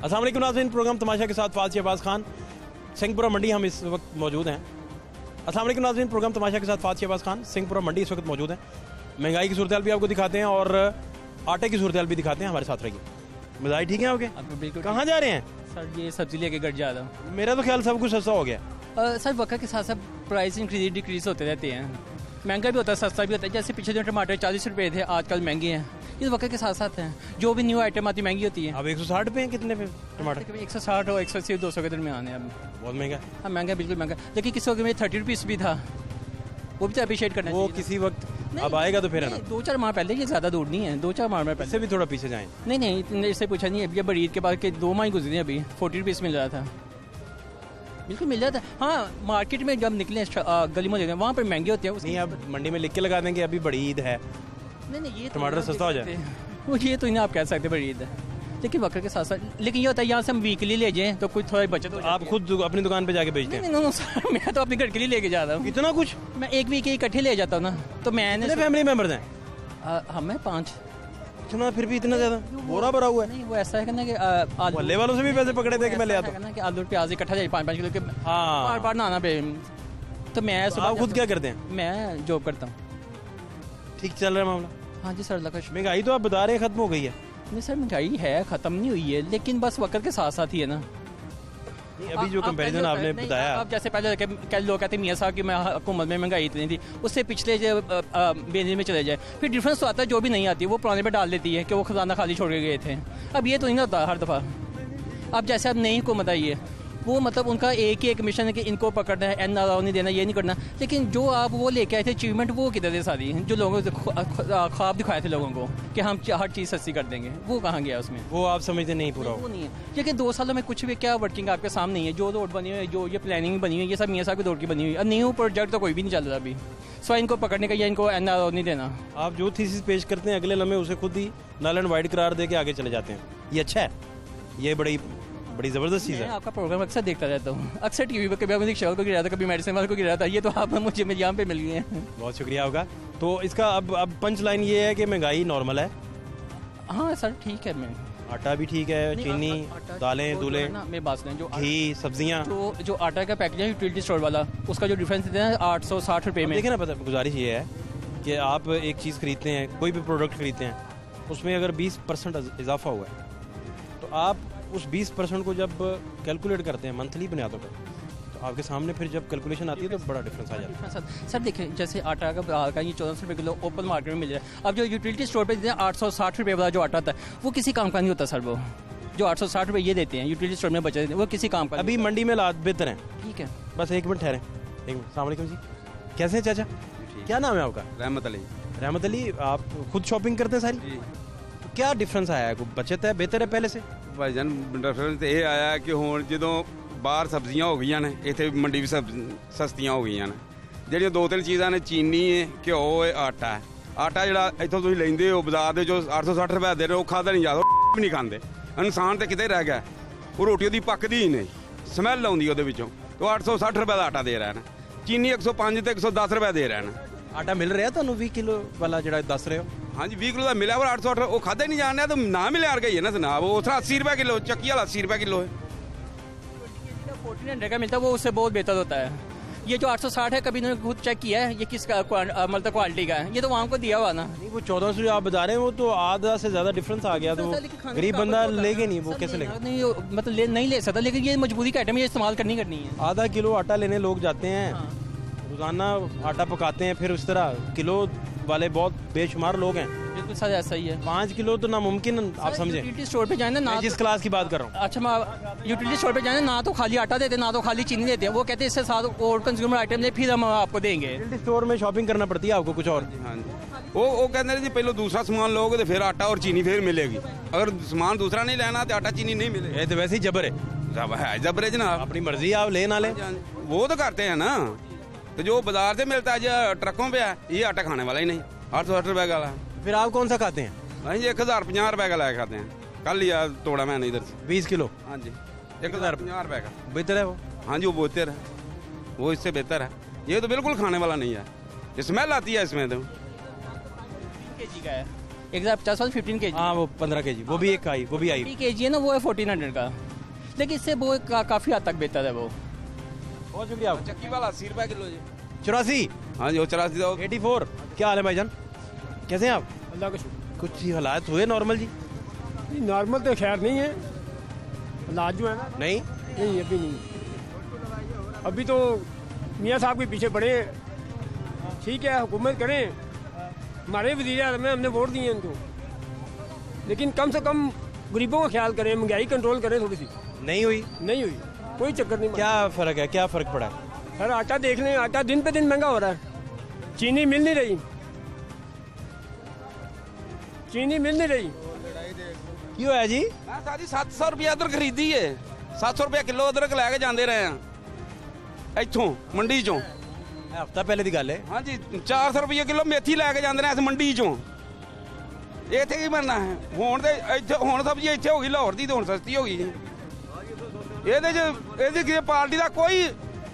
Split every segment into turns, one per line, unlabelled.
अस्सलाम वालेकुम नाज़रीन, प्रोग्राम तमाशा के साथ फाज़ शहबाज खान, सिंहपुरा मंडी हम इस वक्त मौजूद हैं। अस्सलाम वालेकुम नाज़रीन, प्रोग्राम तमाशा के साथ फाज़ शहबाज खान, सिंहपुरा मंडी इस वक्त मौजूद हैं। महंगाई की सूरत हाल भी आपको दिखाते हैं और आटे की सूरत हाल भी दिखाते हैं। हमारे साथ रहिए। मिजाज ठीक है आपके?
बिल्कुल।
कहाँ जा रहे हैं
सर ये सब्जी लेके घर जा रहा हूँ।
मेरा तो ख्याल सब कुछ सस्ता हो गया।
सर वक्त के साथ साथ प्राइस इंक्रीज डिक्रीज होते रहते हैं, महंगा भी होता है सस्ता भी होता है। जैसे पिछले दिन टमाटर 40 रुपये थे, आजकल महंगे हैं। ये वक्त के साथ साथ हैं, जो भी न्यू आइटम आती महंगी होती है।
अब 160 पे हैं कितने पे टमाटर?
160 और 180 200 के दरमियान है। अब
बहुत महंगा।
हाँ महंगा, बिल्कुल महंगा। लेकिन किसी वक्त में 30 रुपीज़ भी था, वो भी तो अप्रिशिएट करना
वो
चाहिए।
किसी वक्त अब आएगा तो फिर है ना।
2-4 माह पहले, ये ज़्यादा दूर नहीं है, 2-4 माह में पहले।
इससे भी थोड़ा पीछे जाएं।
नहीं इतने इससे पूछा नहीं है। अभी बड़ी ईद के बाद के 2 माह ही गुजरे, अभी 40 रुपीज़ मिल रहा था, बिल्कुल मिल जाता है। हाँ मार्केट में जब निकले गली में वहाँ पर महंगे होते हैं।
नहीं, अब मंडी में लिख के लगा देंगे अभी बड़ी ईद है,
नहीं ये
टमाटर सस्ता हो जाए।
वो ये तो इन्हें आप कह सकते बड़ी ईद है, लेकिन वक्त के साथ साथ। लेकिन ये होता है यहाँ से हम वीकली ले जाएं तो कुछ थोड़ी बचत हो जाती है।
आप खुद अपनी दुकान पे जाके बेचते हैं?
नहीं सर, मैं तो अपने घर के लिए लेके जा रहा हूँ।
इतना कुछ?
मैं एक वीक इकट्ठे ले जाता हूँ ना, तो मैंने
फैमिली मेंबर्स हैं?
हमें 5।
इतना? फिर भी इतना ज्यादा बोरा भरा हुआ है?
नहीं वो ऐसा है ना कि
मोहल्ले वालों से भी पैसे पकड़े थे कि मैं ले आता
ना कि आलू प्याज इकट्ठा जाए 5-5 किलो के।
हाँ
बार ना आना पे। तो मैं
आप खुद क्या करते हैं?
मैं जॉब करता हूँ।
ठीक चल रहा है मामला?
हाँ जी सर, अल्लाह का शुक्र।
महंगाई तो आप बता रहे हैं खत्म हो गई है।
नहीं सर महंगाई है, ख़त्म नहीं हुई है, लेकिन बस वक्त के साथ साथ ही है ना।
अभी जो कंपैरिजन आपने बताया,
अब जैसे पहले कई लोग कहते हैं मियाँ साहब कि मैं हुकूमत में महंगाई इतनी थी, उससे पिछले जो बेनियर में चले जाए, फिर डिफरेंस तो आता है। जो भी नहीं आती वो पुराने पे डाल देती है कि वो खजाना खाली छोड़ के गए थे। अब ये तो नहीं होता हर दफ़ा। अब जैसे अब नई हुकूमत आई है, वो मतलब उनका एक ही एक मिशन है कि इनको पकड़ना है, NRO नहीं देना, ये नहीं करना। लेकिन जो आप वो लेके आए थे अचीवमेंट, वो किधर है सारी? जो लोगों ख्वाब दिखाए थे लोगों को कि हम हर चीज़ सस्ती कर देंगे, वो कहाँ गया उसमें?
वो आप समझते नहीं पूरा
वो नहीं है। लेकिन 2 सालों में कुछ भी क्या वर्किंग आपके सामने है। जो रोड बनी हुई है, जो ये प्लानिंग बनी हुई है, ये सब मियाँ साहब की दौड़ की बनी हुई है। न्यू प्रोजेक्ट तो कोई भी नहीं चल रहा अभी, सो इनको पकड़ने का या इनको NRO नहीं देना।
आप जो थीसिस पेश करते हैं अगले लम्हे उसे खुद ही नल एंड वाइड करार दे के आगे चले जाते हैं। ये अच्छा है, ये बड़ी जबरदस्त चीज़ है।
मैं आपका प्रोग्राम अक्सर देखता रहता हूँ, अक्सर टीवी पर। कभी म्यूजिक शो को गिरा था, कभी मेडिसिन वाले को गिरा था। ये तो आप मुझे मेरे यहाँ पे मिल गए हैं।
बहुत शुक्रिया आपका। तो इसका अब पंच लाइन ये है कि महंगाई नॉर्मल है।
हाँ सर ठीक है। मैं
आटा भी ठीक है, चीनी, दालें दूलें,
मैं बात सुन, जो
घी, सब्जियाँ,
जो आटा का पैकेज है यूटिलिटी स्टोर वाला, उसका जो डिफरेंस देते हैं 860 रुपये में।
देखिए ना, पता गुजारिश ये है कि आप एक चीज़ खरीदते हैं, कोई भी प्रोडक्ट खरीदते हैं, उसमें अगर 20% इजाफा हुआ है तो आप उस 20% को जब कैलकुलेट करते हैं मंथली बुनियादों पर, तो आपके सामने फिर जब कैलकुलेशन आती है तो बड़ा डिफरेंस आ जाता है।
सर देखिए, जैसे आटा का ये 1400 रुपये किलो ओपन मार्केट में मिल रहा है। अब जो यूटिलिटी स्टोर पे देते हैं 860 रुपये वाला जो आटा आता है, वो किसी काम का नहीं होता सर। वो जो 860 रुपये ये देते हैं यूटिलिटी स्टोर में बचा देते हैं, वो किसी काम का।
अभी मंडी में हालात बेहतर हैं।
ठीक है,
बस 1 मिनट ठहरें। 1 मिनट। अस्सलाम वालेकुम जी, कैसे हैं चाचा? क्या नाम है आपका?
रहमत अली।
रहमत अली, आप खुद शॉपिंग करते हैं सारी? तो क्या डिफरेंस आया है? बचत है, बेहतर है पहले से?
ਭਾਈਜਾਨ ਡਿਫਰੈਂਸ ਇਹ ਆਇਆ ਕਿ ਹੁਣ ਜਦੋਂ ਬਾਹਰ ਸਬਜ਼ੀਆਂ ਹੋ ਗਈਆਂ ਨੇ, ਇੱਥੇ ਮੰਡੀ ਵੀ ਸਸਤੀਆਂ ਹੋ ਗਈਆਂ ਨੇ। ਜਿਹੜੀਆਂ 2-3 ਚੀਜ਼ਾਂ ਨੇ, ਚੀਨੀ ਹੈ, ਘਿਓ ਹੈ, ਆਟਾ ਹੈ। ਆਟਾ ਜਿਹੜਾ ਇੱਥੋਂ ਤੁਸੀਂ ਲੈਂਦੇ ਹੋ ਬਾਜ਼ਾਰ ਦੇ ਜੋ 860 ਰੁਪਏ ਦੇ ਰਹੇ ਹੋ, ਖਾਦਾ ਨਹੀਂ ਜਾਂਦਾ, ਵੀ ਨਹੀਂ ਖਾਂਦੇ। ਇਨਸਾਨ ਤੇ ਕਿਤੇ ਰਹਿ ਗਿਆ, ਉਹ ਰੋਟੀ ਉਹਦੀ ਪੱਕਦੀ ਹੀ ਨਹੀਂ, ਸਮੈਲ ਆਉਂਦੀ ਉਹਦੇ ਵਿੱਚੋਂ। ਉਹ 860 ਰੁਪਏ ਦਾ ਆਟਾ ਦੇ ਰਿਹਾ ਨਾ, ਚੀਨੀ 105 ਤੇ 110 ਰੁਪਏ ਦੇ ਰਿਹਾ ਨਾ।
ਆਟਾ ਮਿਲ ਰਿਹਾ ਤੁਹਾਨੂੰ 20 ਕਿਲੋ ਵਾਲਾ ਜਿਹੜਾ ਦੱਸ ਰਹੇ ਹੋ?
ਹਾਂਜੀ 20 ਕਿਲੋ ਦਾ ਮਿਲਿਆ, ਪਰ 860 ਉਹ ਖਾਦਾ ਹੀ ਨਹੀਂ ਜਾਣ ਰਿਹਾ, ਤਾਂ ਨਾ ਮਿਲਿਆ ਵਰਗਾ ਹੀ ਹੈ ਨਾ ਜਨਾਬ। ਉਹ 80 रुपये किलो, चक्की वाला 80 रुपये किलो है।
1400 का मिलता है, वो उससे बहुत बेहतर होता है। ये जो 860 है, कभी इन्होंने खुद चेक किया है ये किस मतलब क्वालिटी का है? ये तो वहाँ को दिया हुआ ना।
नहीं, वो 1400 जो आप बता रहे हैं वो तो आधा से ज्यादा डिफरेंस आ गया, तो गरीब बंदा लेगे नहीं, वो कैसे लेगा?
नहीं मतलब नहीं ले सकता, लेकिन ये मजबूरी का आइटम है, ये इस्तेमाल करनी है।
आधा किलो आटा लेने लोग जाते हैं, रोजाना आटा पकाते हैं, फिर उस तरह किलो वाले बहुत बेशुमार लोग हैं।
बिल्कुल सर ऐसा ही है।
5 किलो तो नामुमकिन, आप समझे।
यूटिलिटी स्टोर पे जाए ना,
जिस क्लास की बात कर रहा हूँ।
अच्छा, मैं यूटिलिटी स्टोर पे जाए ना, तो खाली आटा देते, ना तो खाली चीनी देते हैं। वो कहते हैं इससे साथ और कंज्यूमर आइटम दे, फिर हम आपको देंगे।
यूटिलिटी स्टोर में शॉपिंग करना पड़ती है आपको कुछ और?
हाँ जी, वो कहते हैं जी पहले दूसरा सामान लोगे तो फिर आटा और चीनी फिर मिलेगी। अगर सामान दूसरा नहीं लेना तो आटा चीनी नहीं मिलेगी।
ये तो वैसे ही जबर है।
जबर है जनाब,
अपनी मर्जी, आप ले ना ले,
वो तो करते हैं ना। तो जो बाजार से मिलता है जो ट्रकों पे है, ये आटा खाने वाला ही नहीं। 860 रुपये का।
फिर आप कौन सा खाते हैं?
नहीं, 1050 रुपये का लाया खाते हैं। कल लिया तोड़ा मैंने इधर से
20 किलो।
हाँ जी, 1050 रुपये का।
बेहतर है वो?
हाँ जी, वो बेहतर है, वो इससे बेहतर है। ये तो बिल्कुल खाने वाला नहीं है, स्मेल आती है इसमें। तो
3 kg का है, 1050 वाली 15 kg।
हाँ वो 15 kg, वो भी एक आई, वो भी आई।
50 kg है ना, वो है 1400 का, लेकिन इससे वो काफ़ी हद तक बेहतर है वो।
बहुत शुक्रिया।
चक्की वाला 80 रुपये किलो जी।
84,
हाँ जी, वो 84
84। क्या हाल है भाईजान, कैसे हैं आप?
अल्लाह का शुक्र।
कुछ ही हालात हुए नॉर्मल जी?
नॉर्मल तो खैर नहीं है, इलाज जो है ना
नहीं
नहीं अभी नहीं। अभी तो मियाँ साहब के पीछे पड़े हैं। ठीक है, हुकूमत करें, हमारे वज़ीर आज़म हैं, हमने वोट दिए हैं उनको, लेकिन कम से कम गरीबों का ख्याल करें, महंगाई कंट्रोल करें थोड़ी सी।
नहीं हुई।
नहीं हुई, कोई चक्कर नहीं।
क्या फ़र्क है, क्या फ़र्क पड़ा है?
सर आटा देख लें, आटा दिन पे दिन महंगा हो रहा है, चीनी मिल नहीं रही, चीनी मिल नहीं रही।
क्यों है जी?
मैं साजी 700 रुपये अदरक खरीदी है, 700 रुपये किलो अदरक लैके जाते रहे हैं इतों मंडी चों।
हफ्ता पहले की गल है।
हाँ जी, 400 रुपये किलो मेथी लैके जाते रहे इस मंडी चों। इत्थे की बनना है हुण ते इत्थे हुण सब्जी इत्थे हो गई लाहौर दी, ते हुण सस्ती हो गई। ਇਹਦੇ ਪਾਰਟੀ ਦਾ ਕੋਈ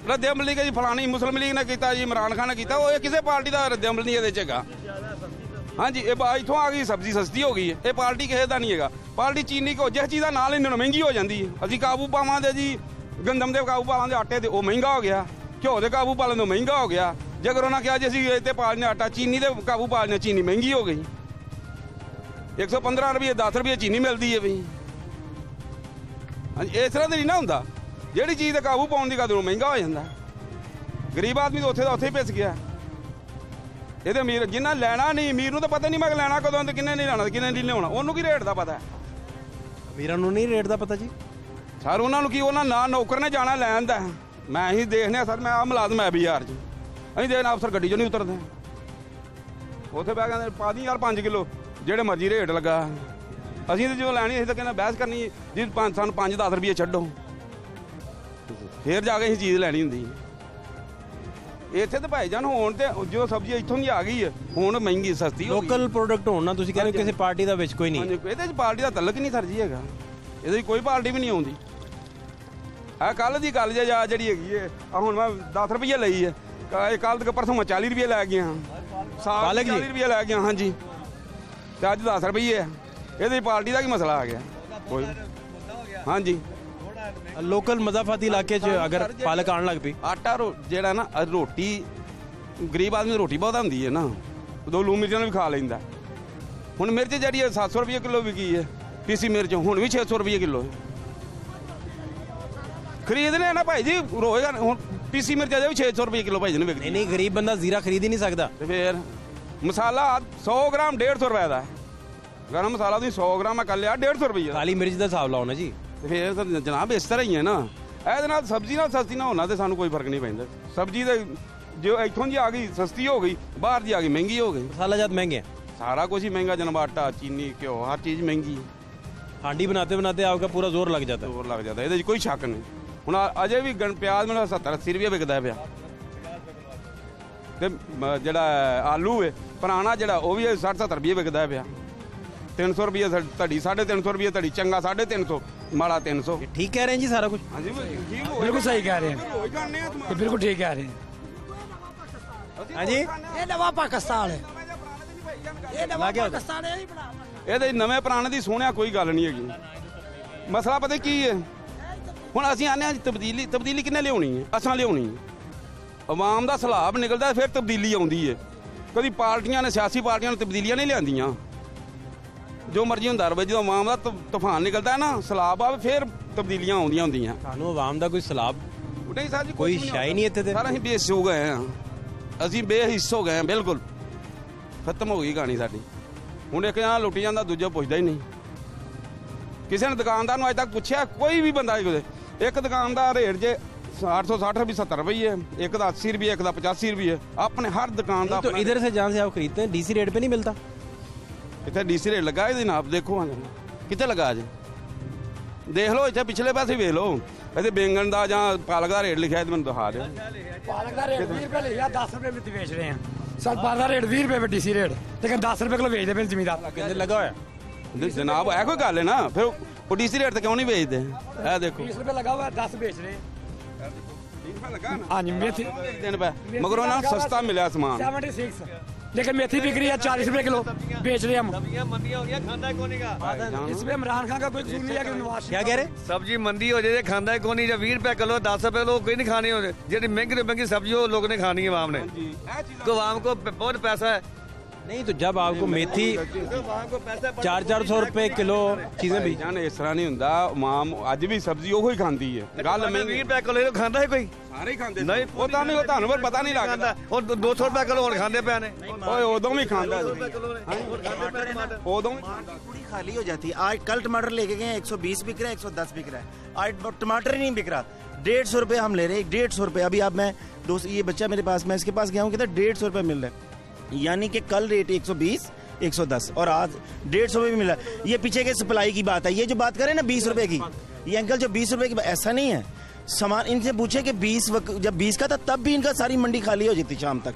ਰੱਦੇ ਅਮਲ ਨਹੀਂ ਕਿ ਜੀ ਫਲਾਣੀ ਮੁਸਲਿਮ ਲੀਗ ਨੇ ਕੀਤਾ ਜੀ, ਇਮਰਾਨ ਖਾਨ ਨੇ ਕੀਤਾ, ਉਹ ਕਿਸੇ ਪਾਰਟੀ ਦਾ ਰੱਦੇ ਅਮਲ ਨਹੀਂ ਇਹਦੇ 'ਚ ਹੈਗਾ। ਹਾਂਜੀ, ਇਹ ਇੱਥੋਂ ਆ ਗਈ ਸਬਜ਼ੀ ਸਸਤੀ ਹੋ ਗਈ ਹੈ, ਇਹ ਪਾਰਟੀ ਕਿਸੇ ਦਾ ਨਹੀਂ ਹੈਗਾ। ਪਾਰਟੀ ਚੀਨੀ ਕੋ ਜਿਸ ਚੀਜ਼ ਦਾ ਨਾਲ ਇਹਨਾਂ ਨੂੰ ਮਹਿੰਗੀ ਹੋ ਜਾਂਦੀ ਹੈ। ਅਸੀਂ ਕਾਬੂ ਪਾਵਾਂਗੇ ਜੀ ਗੰਦਮ ਦੇ ਕਾਬੂ ਪਾ ਲਾਂਗੇ, ਆਟੇ ਤੇ ਉਹ ਮਹਿੰਗਾ ਹੋ ਗਿਆ, ਘਿਓ ਦੇ ਕਾਬੂ ਪਾ ਲੈਂਦੇ ਉਹ ਮਹਿੰਗਾ ਹੋ ਗਿਆ। ਜੇਕਰ ਉਹਨਾਂ ਕਿਹਾ ਜੀ ਅਸੀਂ ਇੱਥੇ ਪਾ ਲੈਂਦੇ ਆਟਾ, ਚੀਨੀ ਦੇ ਕਾਬੂ ਪਾ ਲੈਂਦੇ, ਚੀਨੀ ਮਹਿੰਗੀ ਹੋ ਗਈ। 115 ਰੁਪਏ 10 ਰੁਪਏ ਚੀਨੀ ਮਿਲਦੀ ਹੈ ਬਈ। ਹਾਂਜੀ, ਇਸ ਤਰ੍ਹਾਂ ਤੇ ਨਹੀਂ ਨਾ ਹੁੰਦਾ, ਜਿਹੜੀ ਚੀਜ਼ ਤੇ ਕਾਬੂ ਪਾਉਣ ਦੀ ਕਦਰ ਮਹਿੰਗਾ ਹੋ ਜਾਂਦਾ। ਗਰੀਬ ਆਦਮੀ ਤਾਂ ਉੱਥੇ ਦਾ ਉੱਥੇ ਹੀ ਪਿਸ ਗਿਆ। ਇਹਦੇ ਅਮੀਰ ਜਿੰਨਾ ਲੈਣਾ ਨਹੀਂ, ਅਮੀਰ ਨੂੰ ਤਾਂ ਪਤਾ ਨਹੀਂ ਮੈਂ ਲੈਣਾ ਕਦੋਂ ਤੇ ਕਿੰਨੇ ਨਹੀਂ ਲੈਣਾ, ਕਿੰਨੇ ਨਹੀਂ ਲਿਆਉਣਾ, ਉਹਨੂੰ ਕੀ ਰੇਟ ਦਾ ਪਤਾ।
ਅਮੀਰਾਂ ਨੂੰ ਨਹੀਂ ਰੇਟ ਦਾ ਪਤਾ ਜੀ?
ਸਰ ਉਹਨਾਂ ਨੂੰ ਕੀ, ਉਹਨਾਂ ਨਾ ਨੌਕਰ ਨੇ ਜਾਣਾ ਲੈਣ ਦਾ। ਮੈਂ ਹੀ ਦੇਖਦੇ ਸਰ, ਮੈਂ ਆ ਮੁਲਾਜ਼ਮ ਹੈ ਬਿਹਾਰ 'ਚ, ਅਸੀਂ ਦੇਖਣਾ ਅਫਸਰ ਗੱਡੀ 'ਚੋਂ ਨਹੀਂ ਉਤਰਦੇ, ਉੱਥੇ ਬਹਿ ਕਹਿੰਦੇ ਪਾ ਦੀ ਯਾਰ 5 ਕਿਲੋ ਜਿਹੜੇ ਮਰਜ਼ੀ ਰੇਟ ਲੱਗਾ। ਅਸੀਂ ਤਾਂ ਜਦੋਂ ਲੈਣੀ ਅਸੀਂ ਤਾਂ ਕਹਿੰਦਾ ਬਹਿਸ ਕਰਨੀ ਜੀ, ਸਾਨੂੰ 5-10 ਰੁਪਏ ਛੱਡੋ, ਫੇਰ ਜਾ ਕੇ ਅਸੀਂ ਚੀਜ਼ ਲੈਣੀ ਹੁੰਦੀ। ਇੱਥੇ ਤਾਂ ਭਾਈ ਜਾਨ ਹੋਣ ਤੇ ਜੋ ਸਬਜ਼ੀ ਇੱਥੋਂ ਦੀ ਆ ਗਈ ਹੈ, ਹੁਣ ਮਹਿੰਗੀ ਸਸਤੀ ਹੋ ਗਈ।
ਲੋਕਲ ਪ੍ਰੋਡਕਟ ਹੋਣ ਨਾ, ਤੁਸੀਂ ਕਹਿੰਦੇ ਕਿਸੇ ਪਾਰਟੀ ਦਾ ਵਿੱਚ ਕੋਈ ਨਹੀਂ।
ਇਹਦੇ 'ਚ ਪਾਰਟੀ ਦਾ ਤਲਕ ਨਹੀਂ ਸਰ ਜੀ ਹੈਗਾ, ਇਹਦੇ 'ਚ ਕੋਈ ਪਾਰਟੀ ਵੀ ਨਹੀਂ ਆਉਂਦੀ। ਆ ਕੱਲ ਦੀ ਗੱਲ ਜਿਹੜੀ ਹੈਗੀ ਹੈ, ਆ ਹੁਣ ਮੈਂ 10 ਰੁਪਏ ਲਈ ਹੈ, ਕੱਲ ਤੱਕ ਪਰਸੋਂ ਮੈਂ 40 ਰੁਪਏ ਲੈ ਗਿਆ, ਸਾਲ 40 ਰੁਪਏ ਲੈ ਗਿਆ। ਹਾਂਜੀ, ਤੇ ਅੱਜ 10 ਰੁਪਏ ਹੈ। ਇਹਦੇ 'ਚ ਪਾਰਟੀ ਦਾ ਕੀ ਮਸਲਾ ਆ ਗਿਆ ਕੋਈ? ਹਾਂਜੀ,
ਲੋਕਲ ਮਜ਼ਾਫਾਤੀ ਇਲਾਕੇ 'ਚ ਅਗਰ ਪਾਲਕ ਆਉਣ ਲੱਗ ਪਈ,
ਆਟਾ ਜਿਹੜਾ ਨਾ ਰੋਟੀ ਗਰੀਬ ਆਦਮੀ ਦੀ ਰੋਟੀ ਬਹੁਤ ਹੁੰਦੀ ਹੈ ਨਾ, ਉਦੋਂ ਲੂਣ ਮਿਰਚਾਂ ਵੀ ਖਾ ਲੈਂਦਾ। ਹੁਣ ਮਿਰਚ ਜਿਹੜੀ ਹੈ 700 ਰੁਪਏ ਕਿਲੋ ਵਿਕੀ ਹੈ, ਪੀਸੀ ਮਿਰਚ ਹੁਣ ਵੀ 600 ਰੁਪਏ ਕਿਲੋ ਹੈ। ਖਰੀਦਨੇ ਨਾ ਭਾਈ ਜੀ ਰੋਜ਼, ਹੁਣ ਪੀਸੀ ਮਿਰਚ ਅਜੇ ਵੀ 600 ਰੁਪਏ ਕਿਲੋ ਭਾਈ ਜੀ ਨੇ ਵਿਕਦੀ।
ਨਹੀਂ ਗਰੀਬ ਬੰਦਾ ਜ਼ੀਰਾ ਖਰੀਦ ਹੀ ਨਹੀਂ ਸਕਦਾ।
ਤੇ ਫਿਰ ਮਸਾਲਾ 100 ਗ੍ਰਾਮ 150 ਰੁਪਏ ਦਾ, ਗਰਮ ਮਸਾਲਾ ਤੁਸੀਂ 100 ਗ੍ਰਾਮ ਮੈਂ ਕਰ ਲਿਆ 150 ਰੁਪਏ ਦਾ।
ਕਾਲੀ ਮਿਰਚ ਦਾ ਹਿਸਾਬ ਲਾਓ ਨਾ ਜੀ।
ਤੇ ਫਿਰ ਤਾਂ ਜਨਾਬ ਇਸ ਤਰ੍ਹਾਂ ਹੀ ਹੈ ਨਾ, ਇਹਦੇ ਨਾਲ ਸਬਜ਼ੀ ਨਾਲ ਸਸਤੀ ਨਾ ਹੋਣਾ ਤੇ ਸਾਨੂੰ ਕੋਈ ਫਰਕ ਨਹੀਂ ਪੈਂਦਾ। ਸਬਜ਼ੀ ਦੇ ਜੋ ਇੱਥੋਂ ਦੀ ਆ ਗਈ ਸਸਤੀ ਹੋ ਗਈ, ਬਾਹਰ ਦੀ ਆ ਗਈ ਮਹਿੰਗੀ ਹੋ ਗਈ।
मसाला जात महंगे हैं,
सारा कुछ ही महंगा जनाब, आटा चीनी घ्यो हर चीज़ महंगी है।
हांडी बनाते बनाते आपका पूरा जोर लग जाता है।
जोर लग जाता है, ये कोई शक नहीं। ਹੁਣ ਅਜੇ ਵੀ ਪਿਆਜ਼ ਮੈਨੂੰ 70-80 ਰੁਪਏ ਵਿਕਦਾ ਪਿਆ, ਤੇ ਜਿਹੜਾ ਆਲੂ ਹੈ ਪੁਰਾਣਾ ਜਿਹੜਾ ਉਹ ਵੀ 60-70 ਰੁਪਏ ਵਿਕਦਾ ਪਿਆ। 300 ਰੁਪਏ ਧੜੀ, 350 ਰੁਪਏ ਧੜੀ, ਚੰਗਾ 350, ਮਾੜਾ 300।
ठीक कह रहे हैं जी सारा कुछ?
ਹਾਂਜੀ
बिल्कुल सही कह रहे हैं, ये बिल्कुल ठीक कह रहे हैं।
हाँ जी,
ਇਹ ਨਵਾਂ ਪਾਕਿਸਤਾਨ ਹੈ, ਇਹ ਨਵਾਂ ਪਾਕਿਸਤਾਨ ਹੈ ਹੀ ਬਣਾ।
ਇਹਦੇ ਨਵੇਂ ਪੁਰਾਣੇ ਦੀ ਸੋਹਣਿਆ ਕੋਈ ਗੱਲ ਨਹੀਂ ਹੈਗੀ। ਮਸਲਾ ਪਤਾ ਕੀ ਹੈ, ਹੁਣ ਅਸੀਂ ਆਨੇ ਹਾਂ ਤਬਦੀਲੀ ਕਿੰਨੇ ਲਿਆਉਣੀ ਹੈ? ਅਸਾਂ ਲਿਆਉਣੀ ਹੈ। ਆਵਾਮ ਦਾ ਸਲਾਬ ਨਿਕਲਦਾ ਫਿਰ ਤਬਦੀਲੀ ਆਉਂਦੀ ਹੈ। ਕਦੀ ਪਾਰਟੀਆਂ ਨੇ, ਸਿਆਸੀ ਪਾਰਟੀਆਂ ਨੇ ਤਬਦੀਲੀਆਂ ਨਹੀਂ ਲਿਆਂਦੀਆਂ। ਜੋ ਮਰਜ਼ੀ ਹੁੰਦਾ ਰਵੇ, ਜਦੋਂ ਆਵਾਮ ਦਾ ਤੂਫਾਨ ਨਿਕਲਦਾ ਹੈ ਨਾ, ਸਲਾਬ ਆਵੇ ਫਿਰ ਤਬਦੀਲੀਆਂ ਆਉਂਦੀਆਂ ਹੁੰਦੀਆਂ।
ਸਾਨੂੰ ਆਵਾਮ ਦਾ ਕੋਈ ਸਲਾਬ
ਨਹੀਂ ਸਰ ਜੀ,
ਕੋਈ ਸ਼ਾਇ ਨਹੀਂ ਇੱਥੇ ਤੇ।
ਸਾਰਾ ਅਸੀਂ ਬੇਹਿੱਸ ਹੋ ਗਏ ਹਾਂ, ਅਸੀਂ ਬੇਹਿੱਸ ਹੋ ਗਏ ਹਾਂ, ਬਿਲਕੁਲ ਖਤਮ ਹੋ ਗਈ ਕਹਾਣੀ ਸਾਡੀ। ਹੁਣ ਇੱਕ ਜਣਾ ਲੁੱਟੀ ਜਾਂਦਾ, ਦੂਜਾ ਪੁੱਛਦਾ ਹੀ ਨਹੀਂ। ਕਿਸੇ ਨੇ ਦੁਕਾਨਦਾਰ ਨੂੰ ਅੱਜ ਤੱਕ ਪੁੱਛਿਆ? ਕੋਈ ਵੀ ਬੰਦਾ ਇੱਕ ਦੁਕਾਨ ਦਾ ਰੇਟ ਜੇ 860 ਰੁਪਏ 70 ਰੁਪਏ, ਇੱਕ ਦਾ 80 ਰੁਪਏ, ਇੱਕ ਦਾ 85 ਰੁਪਏ, ਆਪਣੇ ਹਰ ਦੁਕਾਨ ਦਾ।
तो इधर से जहाँ से आप खरीदते हैं डीसी रेट पे नहीं मिलता?
ਇੱਥੇ ਡੀਸੀ ਰੇਟ ਲੱਗਾ ਇਹਦੇ ਨਾਲ ਦੇਖੋ, ਕਿੱਥੇ ਲੱਗਾ ਜੇ ਦੇਖ ਲਓ, ਇੱਥੇ ਪਿਛਲੇ ਪਾਸੇ ਵੇਖ ਲਓ, ਇਹਦੇ ਬੈਂਗਣ ਦਾ ਜਾਂ ਪਾਲਕ ਦਾ ਰੇਟ ਲਿਖਿਆ, ਮੈਨੂੰ ਦਿਖਾ ਦਿਓ।
पालक का रेट 20 रुपए लिखा, 10 रुपए में बेच रहे हैं। सर पालक का रेट 20 रुपए पे डीसी रेट, लेकिन 10 रुपए किलो बेचते फिर जमींदार।
कितने लगा हुआ है?
ਜਨਾਬ ਇਹ ਕੋਈ ਗੱਲ ਹੈ ਨਾ, ਫਿਰ ਉਹ ਡੀਸੀ ਰੇਟ ਤੇ ਕਿਉਂ ਨਹੀਂ ਵੇਚਦੇ? ਇਹ ਦੇਖੋ
20 रुपए लगा हुआ है, 10 बेच रहे हैं। हाँ जी, मेथी
ਦਿਨ ਪੈ ਮਗਰ ਉਹਨਾਂ ਨੂੰ ਸਸਤਾ ਮਿਲਿਆ ਸਮਾਨ।
76, लेकिन मेथी बिक रही है 40 रुपए किलो, बेच रहे हम।
मंदियां हो गया, खांदा कौन का?
इसमें इमरान खान का कोई कसूर नहीं है कि नवाज
क्या कह रहे?
सब्जी मंदी हो जाए, खांदा कौन नहीं? 20 रुपए किलो, 10 रुपए किलो कोई नहीं खानी हो, जी महंगी सब्जी हो लोगों ने खानी है आवाम ने, तो आवाम को बहुत पैसा है।
नहीं तो जब आपको मेथी 400-400 रुपए किलो चीजें भी
ਜਾਨ ਇਸ ਤਰ੍ਹਾਂ ਨਹੀਂ ਹੁੰਦਾ ਮਾਮ ਅੱਜ ਵੀ ਸਬਜ਼ੀ ਉਹੋ ਹੀ ਖਾਂਦੀ ਹੈ ਗੱਲ
20 रुपए किलो खांदा है कोई?
ਸਾਰੇ ਹੀ ਖਾਂਦੇ
ਨਹੀਂ
ਉਹ ਤਾਂ ਨਹੀਂ ਉਹ ਤੁਹਾਨੂੰ ਪਰ ਪਤਾ ਨਹੀਂ ਲੱਗਦਾ
और 200 रुपए किलो और खांदे पे ने।
ਓਏ ਉਦੋਂ ਵੀ ਖਾਂਦਾ ਸੀ ਉਦੋਂ ਵੀ
पूरी खाली हो जाती है। आज कल टमाटर लेके गए 120 बिक रहा है, 110 बिक रहा है, आज टमाटर ही नहीं बिक रहा। 150 रुपए हम ले रहे हैं, 150 रुपए। अभी आप मैं दोस्त ये बच्चा मेरे पास, मैं इसके पास गया हूँ, कहता 150 रुपए मिल रहा है, यानी कि कल रेट 120 110 और आज 150 रुपए भी मिला। ये पीछे के सप्लाई की बात है। ये जो बात करें ना 20 रुपए की, ये अंकल जो 20 रुपए की, ऐसा नहीं है। सामान इनसे पूछे कि 20 जब 20 का था तब भी इनका सारी मंडी खाली हो जाती शाम तक।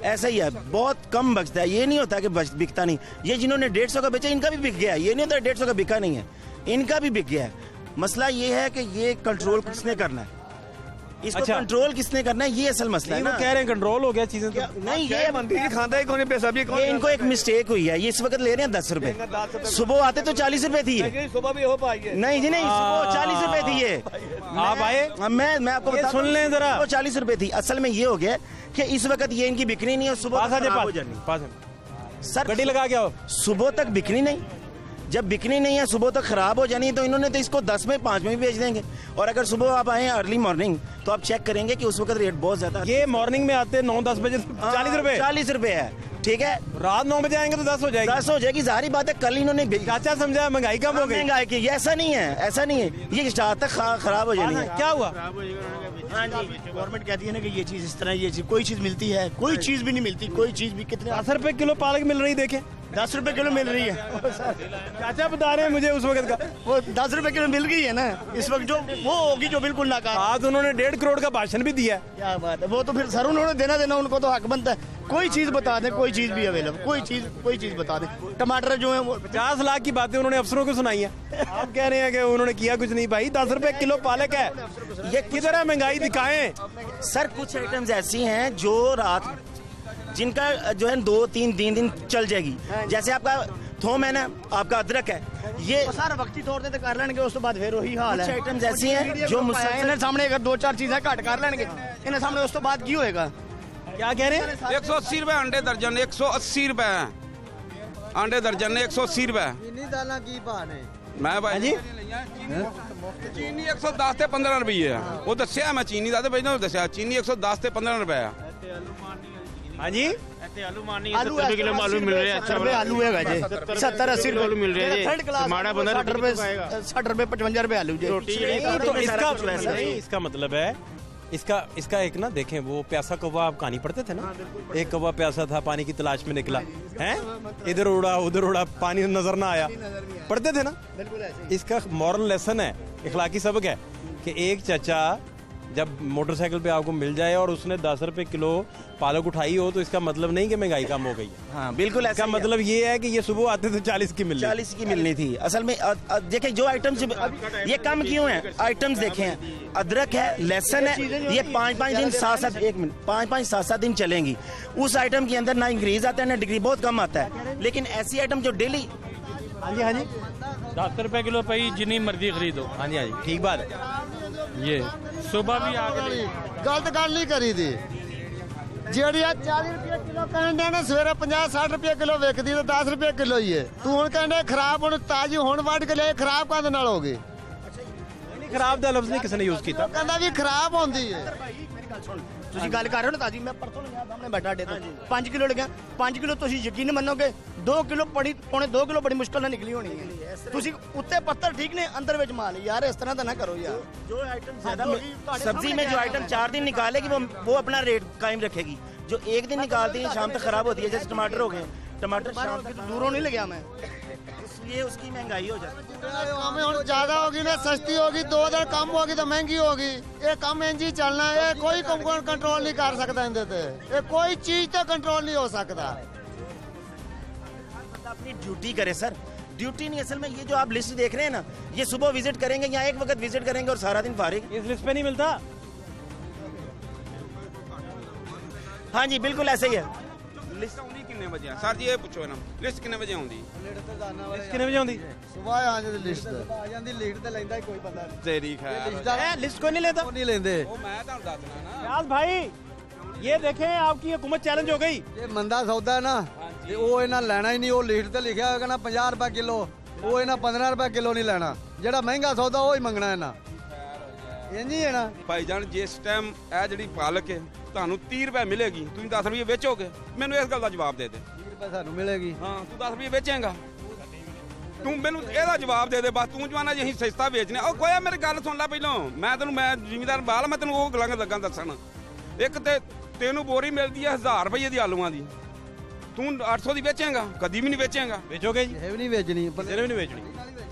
ऐसा ही है, बहुत कम बचता है। ये नहीं होता कि बिकता नहीं। ये जिन्होंने 150 का बेचा इनका भी बिक गया है, ये नहीं होता 150 का बिका नहीं है, इनका भी बिक गया है। मसला ये है कि ये कंट्रोल किसने करना है, इसको कंट्रोल किसने करना है, ये असल मसला है ना।
कह रहे हैं कंट्रोल हो गया चीजें तो
नहीं, ये
मंदी खांदा ही कौन है? सब्जी
ये इनको एक मिस्टेक हुई है। ये इस वक्त ले रहे हैं 10 रुपए, सुबह आते तो 40 रुपए थी ये।
सुबह भी हो पाई है?
नहीं जी नहीं, सुबह 40 रुपए थी ये।
आप आए,
मैं आपको बता
सुन लें जरा।
वो 40 रुपए थी। असल में ये हो गया कि इस वक्त ये इनकी बिक्री नहीं है, सुबह खराब हो जानी। सर
गड्डी लगा के आओ।
सुबह तक बिक्री नहीं, जब बिक्री नहीं है सुबह तक खराब हो जानी, तो इन्होंने तो इसको 10 में 5 में भी बेच देंगे। और अगर सुबह आप आए अर्ली मॉर्निंग तो आप चेक करेंगे कि उस वक्त रेट बहुत ज्यादा।
ये मॉर्निंग में आते 9-10 बजे 40 रुपए,
40 रुपए है, ठीक है।
रात 9 बजे आएंगे तो 10 हो जाएगी।
10 हो जाएगी, जाहिर बात है। कल इन्होंने
चाचा समझा महंगाई कम हो गई,
महंगाई की, ऐसा नहीं है, ऐसा नहीं है। ये स्टार्ट तक खराब हो जानी है।
क्या हुआ?
हाँ जी, गवर्नमेंट कहती है ना कि ये चीज इस तरह, ये चीज कोई चीज मिलती है, कोई चीज भी नहीं मिलती, कोई चीज भी। कितने
10 रुपए किलो पालक मिल रही, देखे
10 रुपए किलो मिल रही है।
चाचा बता रहे हैं मुझे उस वक्त का,
वो 10 रुपए किलो मिल गई है ना इस वक्त, जो वो होगी जो बिल्कुल नाकाम।
आज उन्होंने 1.5 करोड़ का भाषण भी दिया।
क्या बात है, वो तो फिर सर उन्होंने देना उनको तो हक बनता है। कोई चीज बता दें, कोई चीज भी अवेलेबल, कोई चीज बता दें। टमाटर जो है वो
50 लाख की बातें उन्होंने अफसरों को सुनाई है। आप कह रहे हैं कि उन्होंने किया कुछ नहीं। भाई 10 रुपए किलो पालक है, ये किधर है महंगाई? दिखाएं
सर। कुछ आइटम्स ऐसी हैं जो रात, जिनका जो है 2-3 दिन चल जाएगी। जैसे आपका थोम है ना, आपका अदरक है, ये
सारा वक्ती तौर ते कर लेंगे, उस तो बाद फिर वही हाल है।
कुछ आइटम्स ऐसी हैं जो
मुसलसल सामने अगर 2-4 चीजें घट कर लेंगे इन्हें सामने, उस तो बाद की होएगा?
क्या कह रहे हैं?
180 रुपए अंडे दर्जन, 180 रुपए अंडे दर्जन ने, 180 रुपए।
दाला की भाव ने
मैं भाई जी चीनी 110 ਤੇ 15 रुपए है। वो दसिया मैं चीनी का, भाई ने दसिया चीनी 110 ਤੇ 15 रुपए है।
हाँ जी,
आलू 70 रुपए किलो आलू मिल रहे हैं। अच्छा आलू है जी 70-80 रुपए मिल रहे हैं। थर्ड क्लास माड़ा बंदा 60 रुपए 55 रुपए आलू जी।
तो इसका मतलब है, इसका एक ना देखें, वो प्यासा कौवा आप कहानी पढ़ते थे ना, एक कौवा प्यासा था, पानी की तलाश में निकला है, इधर उड़ा उधर उड़ा, पानी नजर ना आया, पढ़ते थे ना। इसका मॉरल लेसन है, इखलाकी सबक है कि एक चाचा जब मोटरसाइकिल पे आपको मिल जाए और उसने 10 रुपए किलो पालक उठाई हो, तो इसका मतलब नहीं कि महंगाई कम हो गई है।
हाँ बिल्कुल,
इसका मतलब ये है कि ये सुबह आते तो 40 की मिलनी,
40 की मिलनी थी। असल में देखें जो आइटम्स ये कम क्यों है, आइटम्स देखें, अदरक है, लहसुन है, ये 5-5 दिन 7-7 1 मिनट 5-5 7-7 दिन चलेंगी। उस आइटम के अंदर ना इंक्रीज आता है ना डिग्री, बहुत कम आता है। लेकिन ऐसी आइटम जो डेली,
हाँ जी
10 रुपए किलो भाई जितनी मर्जी खरीदो।
हाँ जी ठीक बात है।
ये सुबह भी आके
गलत गल नहीं करी दी। ਜਿਹੜੀ 40 रुपए किलो कहने ने सवेरे 50-60 रुपए किलो विकदी तो 10 रुपए किलो ही है। तू हुण कहने खराब, हुण ताजी हुण वढ़ के ले, खराब काहदे नाल हो गई?
खराब दा लफ्ज़ नहीं किसी ने यूज किया,
कहंदा भी खराब होंदी है।
ਤੁਸੀਂ ਗੱਲ ਕਰ ਰਹੇ ਹੋ ਨਾ ਤਾਜੀ, ਮੈਂ ਪਰਸੋਂ ਲਿਆ ਸਾਹਮਣੇ ਬੈਠਾ ਅੱਡੇ ਤੋਂ 5 ਕਿਲੋ ਲਗਿਆ। 5 ਕਿਲੋ ਤੁਸੀਂ ਯਕੀਨ ਮੰਨੋਗੇ 2 ਕਿਲੋ ਪੌਣੇ 2 ਕਿਲੋ ਬੜੀ ਮੁਸ਼ਕਲ ਨਾਲ ਨਿਕਲੀ ਹੋਣੀ ਹੈ। ਤੁਸੀਂ ਉੱਤੇ ਪੱਤਰ ਠੀਕ ਨੇ, ਅੰਦਰ ਵਿੱਚ ਮਾਲ। यार इस तरह तो ना करो यार।
जो आइटम ज्यादा सब्जी में जो आइटम 4 दिन निकालेगी वो अपना रेट कायम रखेगी। जो 1 दिन निकालती है शाम तक खराब होती है। जैसे टमाटर हो गए, टमाटर शाम तक
दूरों नहीं लगे मैं,
इसलिए उसकी महंगाई हो जाती है।
हमें हुण ज्यादा होगी ना, सस्ती होगी, 2 दिन कम होगी तो महंगी होगी। ये कम इंज ही चलना है, कोई कंट्रोल नहीं कर सकता इनदे ते। ये कोई चीज तो कंट्रोल नहीं हो सकता।
अपनी ड्यूटी करे सर, ड्यूटी नहीं। असल में ये जो आप लिस्ट देख रहे हैं ना, ये सुबह विजिट करेंगे, यहाँ एक वक्त विजिट करेंगे और सारा दिन फारिग।
इस लिस्ट पे नहीं मिलता।
हाँ जी बिल्कुल ऐसे ही है।
ਲਿਸਟ ਆਉਂਦੀ ਕਿੰਨੇ ਵਜੇ ਸਰ ਜੀ? ਇਹ ਪੁੱਛੋ ਇਹਨਾਂ ਨੂੰ, ਲਿਸਟ ਕਿੰਨੇ ਵਜੇ ਆਉਂਦੀ?
ਲਿਸਟ ਕਿੰਨੇ ਵਜੇ ਆਉਂਦੀ?
ਸਵੇਰ ਆ ਜਾਂਦੀ ਲਿਸਟ
ਆ ਜਾਂਦੀ, ਲਿਖਤ ਤੇ ਲੈਂਦਾ ਕੋਈ ਬੰਦਾ ਨਹੀਂ।
ਤੇਰੀ ਖੈਰ
लिस्ट को नहीं लेता।
ਨਹੀਂ ਲੈਂਦੇ।
ਉਹ ਮੈਂ ਤੁਹਾਨੂੰ ਦੱਸਣਾ ਨਾ
रियाज भाई ये देखें आपकी हुकूमत चैलेंज हो गई।
ਜੇ ਮੰਦਾ ਸੌਦਾ ਹੈ ਨਾ ਤੇ ਉਹ ਇਹਨਾਂ ਲੈਣਾ ਹੀ ਨਹੀਂ। ਉਹ ਲਿਖਤ ਤੇ ਲਿਖਿਆ ਹੋਏਗਾ ਨਾ 50 ਰੁਪਏ ਕਿਲੋ, ਉਹ ਇਹਨਾਂ 15 ਰੁਪਏ ਕਿਲੋ ਨਹੀਂ ਲੈਣਾ। ਜਿਹੜਾ ਮਹਿੰਗਾ ਸੌਦਾ ਉਹ ਹੀ ਮੰਗਣਾ ਇਹਨਾਂ। ਇੰਜ ਹੀ ਹੈ ਨਾ
ਭਾਈਜਾਨ। ਜਿਸ ਟਾਈਮ ਇਹ ਜਿਹੜੀ ਪਾਲਕ ਹੈ ਤੁਹਾਨੂੰ 30 ਰੁਪਏ ਮਿਲੇਗੀ, ਤੁਸੀਂ 10 ਰੁਪਏ ਵੇਚੋਗੇ? ਮੈਨੂੰ ਇਸ ਗੱਲ ਦਾ ਜਵਾਬ ਦੇ ਦੇ।
30 ਰੁਪਏ ਸਾਨੂੰ ਮਿਲੇਗੀ।
ਹਾਂ, ਤੂੰ 10 ਰੁਪਏ ਵੇਚੇਂਗਾ? ਤੂੰ ਮੈਨੂੰ ਇਹਦਾ ਜਵਾਬ ਦੇ ਦੇ ਬਸ। ਤੂੰ ਜਵਾਨਾ ਜੀ ਅਸੀਂ ਸਸਤਾ ਵੇਚਨੇ। ਉਹ ਕੋਈ ਮੇਰੀ ਗੱਲ ਸੁਣ ਲੈ ਪਹਿਲਾਂ। ਮੈਂ ਜ਼ਿਮੀਦਾਰ ਬਾਲ, ਮੈਂ ਤੈਨੂੰ ਉਹ ਗੱਲਾਂ ਲੱਗਾ ਦੱਸਣ। ਇੱਕ ਤੇ ਤੈਨੂੰ ਬੋਰੀ ਮਿਲਦੀ ਹੈ 1000 ਰੁਪਏ ਦੀ ਆਲੂਆਂ ਦੀ, ਤੂੰ 800 ਦੀ ਵੇਚੇਂਗਾ? ਕਦੀ ਵੀ ਨਹੀਂ ਵੇਚੇਂਗਾ।
बेचोगे जी?
ਇਹ ਵੀ ਨਹੀਂ ਵੇਚਣੀ,
सिरे भी नहीं बेचनी।